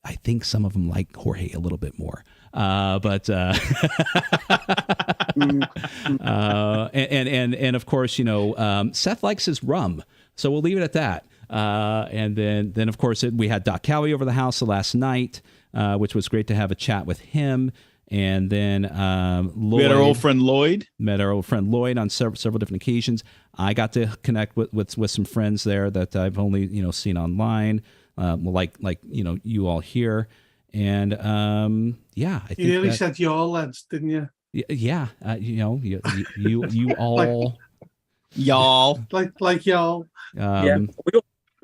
A: I think some of them like Jorge a little bit more. And of course, Seth likes his rum, so we'll leave it at that. And then of course we had Doc Cowie over the house last night. Which was great to have a chat with him. And then Lloyd,
B: we had our old friend Lloyd.
A: Met our old friend Lloyd on several different occasions. I got to connect with some friends there that I've only seen online, like you all here. And yeah, I think
D: you nearly said your lads, didn't you?
A: Yeah, you know, you all,
B: y'all,
D: like y'all.
E: Yeah, we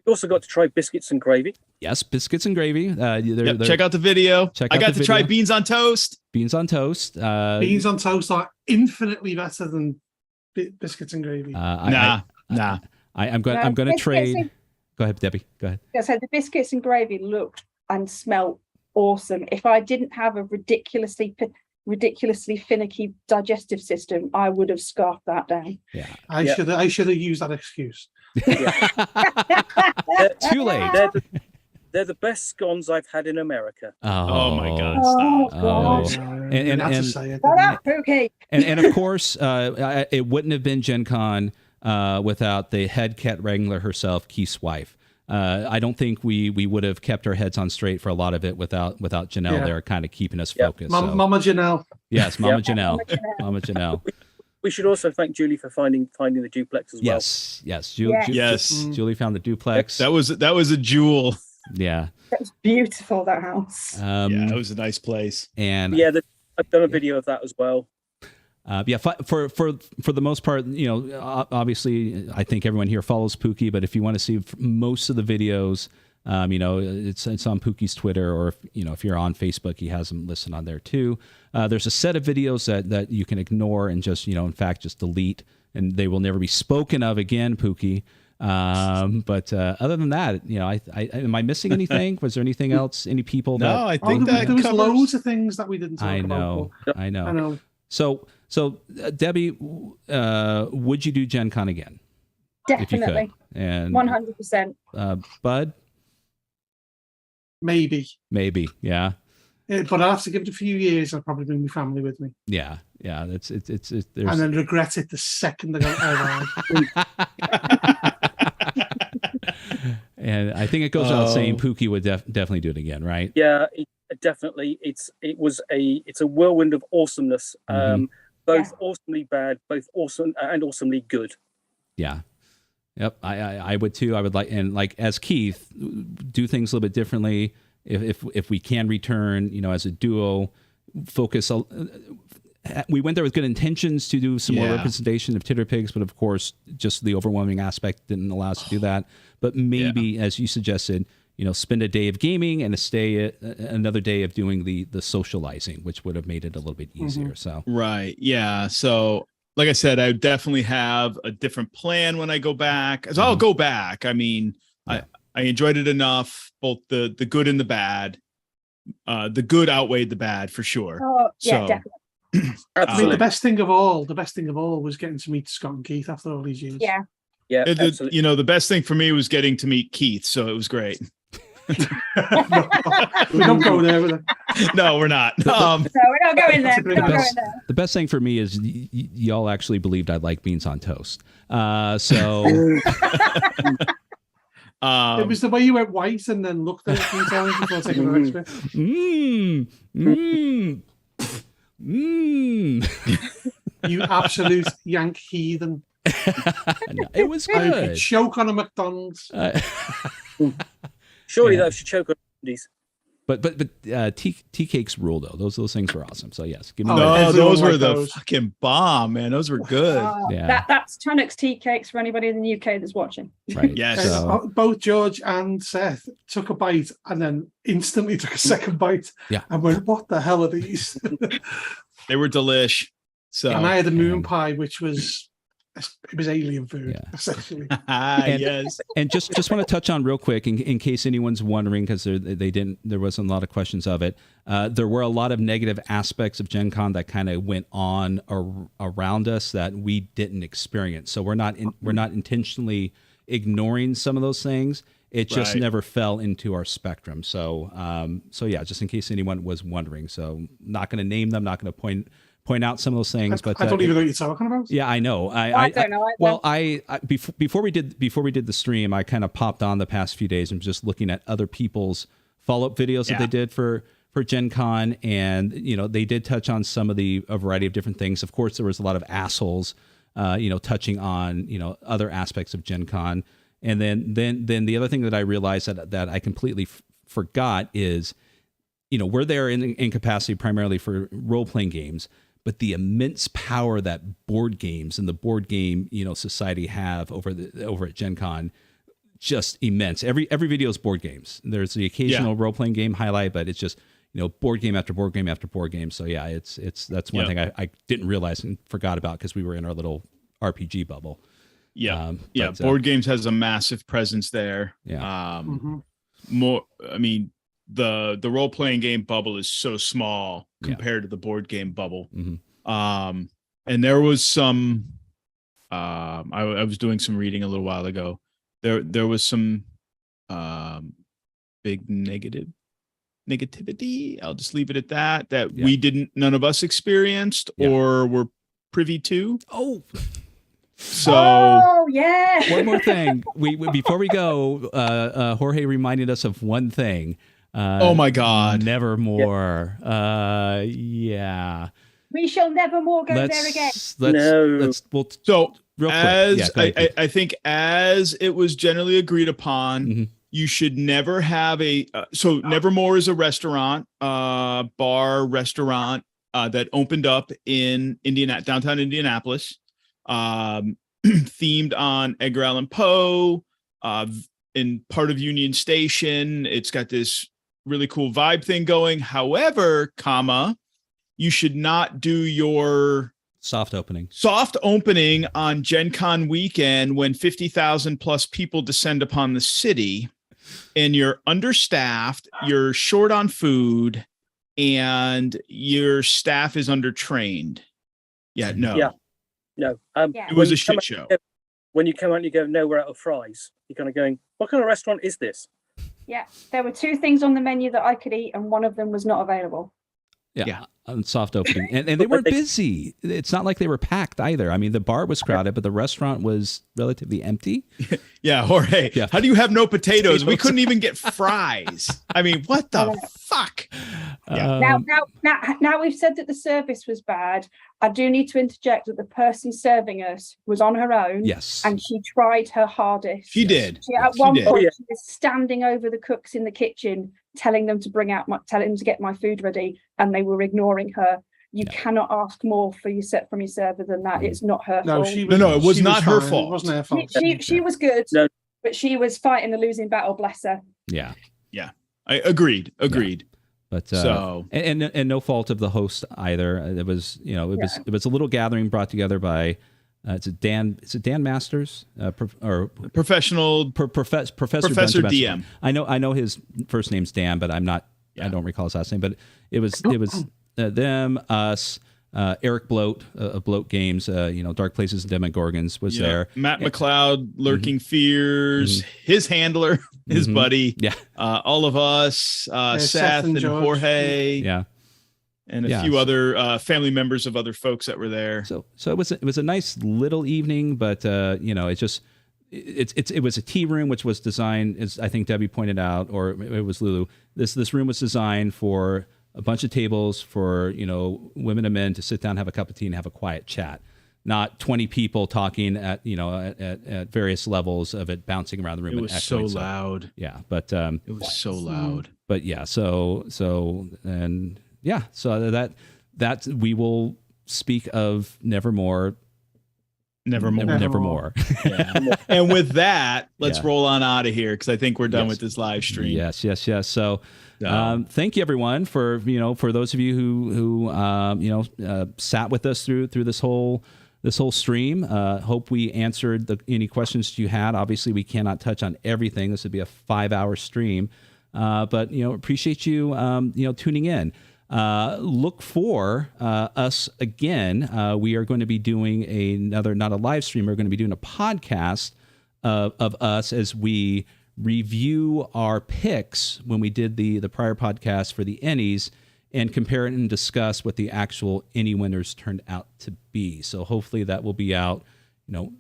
E: also got to try biscuits and gravy.
A: Yes, biscuits and gravy.
B: Check out the video. I got to try beans on toast.
A: Beans on toast.
D: Beans on toast are infinitely better than biscuits and gravy.
B: Nah.
A: I'm going to trade. Go ahead, Debbie. Go ahead.
C: So the biscuits and gravy looked and smelled awesome. If I didn't have a ridiculously finicky digestive system, I would have scarfed that down.
A: Yeah,
D: I should have used that excuse.
A: Too late.
E: They're the best scones I've had in America.
B: Oh my God!
C: Stop.
A: And
C: Pookie.
A: And of course, it wouldn't have been GenCon without the head cat wrangler herself, Keith's wife. I don't think we would have kept our heads on straight for a lot of it without Janelle there kind of keeping us focused.
D: Mama Janelle.
A: Yes, Mama Janelle. Mama Janelle.
E: We should also thank Julie for finding the duplex as well.
A: Yes. Julie found the duplex.
B: That was a jewel.
A: Yeah.
C: That was beautiful, that house.
B: Yeah, it was a nice place.
A: And
E: yeah, I've done a video of that as well.
A: For the most part, you know, obviously, I think everyone here follows Pookie. But if you want to see most of the videos, you know, it's on Pookie's Twitter, or if you're on Facebook, he has them listed on there too. There's a set of videos that you can ignore and just, in fact, just delete, and they will never be spoken of again, Pookie. But other than that, am I missing anything? Was there anything else? Any people?
B: No, I think
D: there was loads of things that we didn't talk
A: about. I know.
D: I know.
A: So Debbie, would you do GenCon again?
C: Definitely.
A: If you could? And
C: 100%.
A: Bud?
D: Maybe,
A: yeah.
D: But I'll have to give it a few years. I'll probably bring my family with me.
A: Yeah. It's
D: and then regret it the second I arrive.
A: And I think it goes without saying, Pookie would definitely do it again, right?
E: Yeah, definitely. It's a whirlwind of awesomeness. Both awesomely bad, both awesome and awesomely good.
A: Yeah. Yep. I would too. I would like as Keith, do things a little bit differently. If we can return, as a duo, focus. We went there with good intentions to do some more representation of Titterpigs, but of course, just the overwhelming aspect didn't allow us to do that. But maybe, as you suggested, spend a day of gaming and another day of doing the socializing, which would have made it a little bit easier. So
B: right, yeah. So like I said, I definitely have a different plan when I go back. So I'll go back. I mean, I enjoyed it enough, both the good and the bad. The good outweighed the bad for sure.
C: Oh, yeah, definitely.
D: I mean, the best thing of all was getting to meet Scott and Keith after all these years.
C: Yeah.
E: Yeah.
B: The best thing for me was getting to meet Keith, so it was great.
D: We don't go there with it.
B: No, we're not.
C: No, we're not going there.
A: The best thing for me is y'all actually believed I'd like beans on toast. So
D: it was the way you went white and then looked at it a few times before taking the next bit. You absolute Yank heathen.
A: No, it was good.
D: I could choke on a McDonald's.
E: Surely that should choke on these.
A: But tea cakes rule though. Those things were awesome. So yes, give me
B: those were the fucking bomb, man. Those were good.
C: That's Tunnock's tea cakes for anybody in the UK that's watching.
A: Right.
B: Yes.
D: Both George and Seth took a bite and then instantly took a second bite.
A: Yeah.
D: And went, what the hell are these?
B: They were delish. So
D: and I had a moon pie, which was alien food, essentially.
B: Yes.
A: And just want to touch on real quick, in case anyone's wondering, because there wasn't a lot of questions of it. There were a lot of negative aspects of GenCon that kind of went on around us that we didn't experience. So we're not intentionally ignoring some of those things. It just never fell into our spectrum. So yeah, just in case anyone was wondering. So not going to name them, not going to point out some of those things, but
D: I don't even know what you're talking about.
A: Yeah, I know.
C: I don't know.
A: Well, before we did the stream, I kind of popped on the past few days and just looking at other people's follow-up videos that they did for GenCon, and they did touch on some of a variety of different things. Of course, there was a lot of assholes, touching on other aspects of GenCon, and then the other thing that I realized that I completely forgot is we're there in capacity primarily for role-playing games, but the immense power that board games and the board game, society have over at GenCon, just immense. Every video is board games. There's the occasional role-playing game highlight, but it's just, board game after board game after board game. So yeah, that's one thing I didn't realize and forgot about because we were in our little RPG bubble.
B: Yeah. Board games has a massive presence there.
A: Yeah.
B: More, I mean, the role-playing game bubble is so small compared to the board game bubble. And there was some, I was doing some reading a little while ago. There was some big negativity. I'll just leave it at that none of us experienced or were privy to. So
C: yeah.
A: One more thing. We before we go, Jorge reminded us of one thing.
B: Oh my God!
A: Nevermore. Yeah.
C: We shall never more go there again.
B: So real quick. I think as it was generally agreed upon, you should never have so Nevermore is a restaurant, bar restaurant that opened up in downtown Indianapolis, themed on Edgar Allan Poe, in part of Union Station. It's got this really cool vibe thing going. However, you should not do your
A: soft opening
B: on GenCon weekend when 50,000 plus people descend upon the city and you're understaffed, you're short on food, and your staff is undertrained. No. It was a shit show.
E: When you come out and you go, no, we're out of fries, you're kind of going, what kind of restaurant is this?
C: Yeah, there were 2 things on the menu that I could eat, and one of them was not available.
A: Yeah. Soft opening. And they weren't busy. It's not like they were packed either. I mean, the bar was crowded, but the restaurant was relatively empty.
B: Yeah, Jorge. Yeah. How do you have no potatoes? We couldn't even get fries. I mean, what the fuck?
C: Now we've said that the service was bad. I do need to interject that the person serving us was on her own.
A: Yes.
C: And she tried her hardest.
B: She did.
C: At one point, she was standing over the cooks in the kitchen, telling them to get my food ready, and they were ignoring her. You cannot ask more from your server than that. It's not her fault.
B: It was not her fault.
D: It wasn't her fault.
C: She was good, but she was fighting a losing battle. Bless her.
A: Yeah.
B: I agreed.
A: Yeah. But and no fault of the host either. It was it was a little gathering brought together by is it Dan Masters
B: professional
A: Professor
B: DM.
A: I know his first name's Dan, but I don't recall his last name. But it was them, us, Eric Bloat of Bloat Games, Dark Places and Demogorgons was there.
B: Matt McLeod, Lurking Fears, his handler, his buddy.
A: Yeah.
B: All of us, Seth and Jorge.
A: Yeah.
B: And a few other family members of other folks that were there.
A: So it was a nice little evening, but it was a tea room, which was designed, as I think Debbie pointed out, or it was Lulu. This room was designed for a bunch of tables for women and men to sit down, have a cup of tea, and have a quiet chat. Not 20 people talking at various levels of it bouncing around the room.
B: It was so loud.
A: Yeah, but
B: it was so loud.
A: But yeah, so that we will speak of Nevermore. Nevermore.
B: Yeah. And with that, let's roll on out of here because I think we're done with this live stream.
A: Yes. So, thank you everyone for those of you who sat with us through this whole stream. Hope we answered any questions you had. Obviously, we cannot touch on everything. This would be a 5-hour stream, but appreciate you tuning in. Look for us again. We are going to be doing another, not a live stream. We're going to be doing a podcast of us as we review our picks when we did the prior podcast for the Ennies and compare it and discuss what the actual Ennie winners turned out to be. So hopefully that will be out,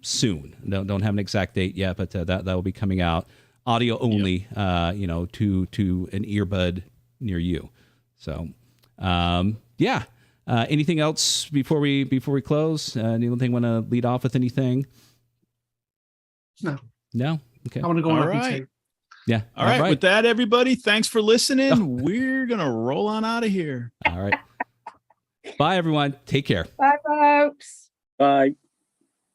A: soon. Don't have an exact date yet, but that will be coming out audio only, to an earbud near you. So. Anything else before we close? Anything want to lead off with anything?
D: No.
A: Okay.
D: I want to go on.
B: Right.
A: Yeah.
B: All right. With that, everybody, thanks for listening. We're going to roll on out of here.
A: All right. Bye, everyone. Take care.
C: Bye, folks.
E: Bye.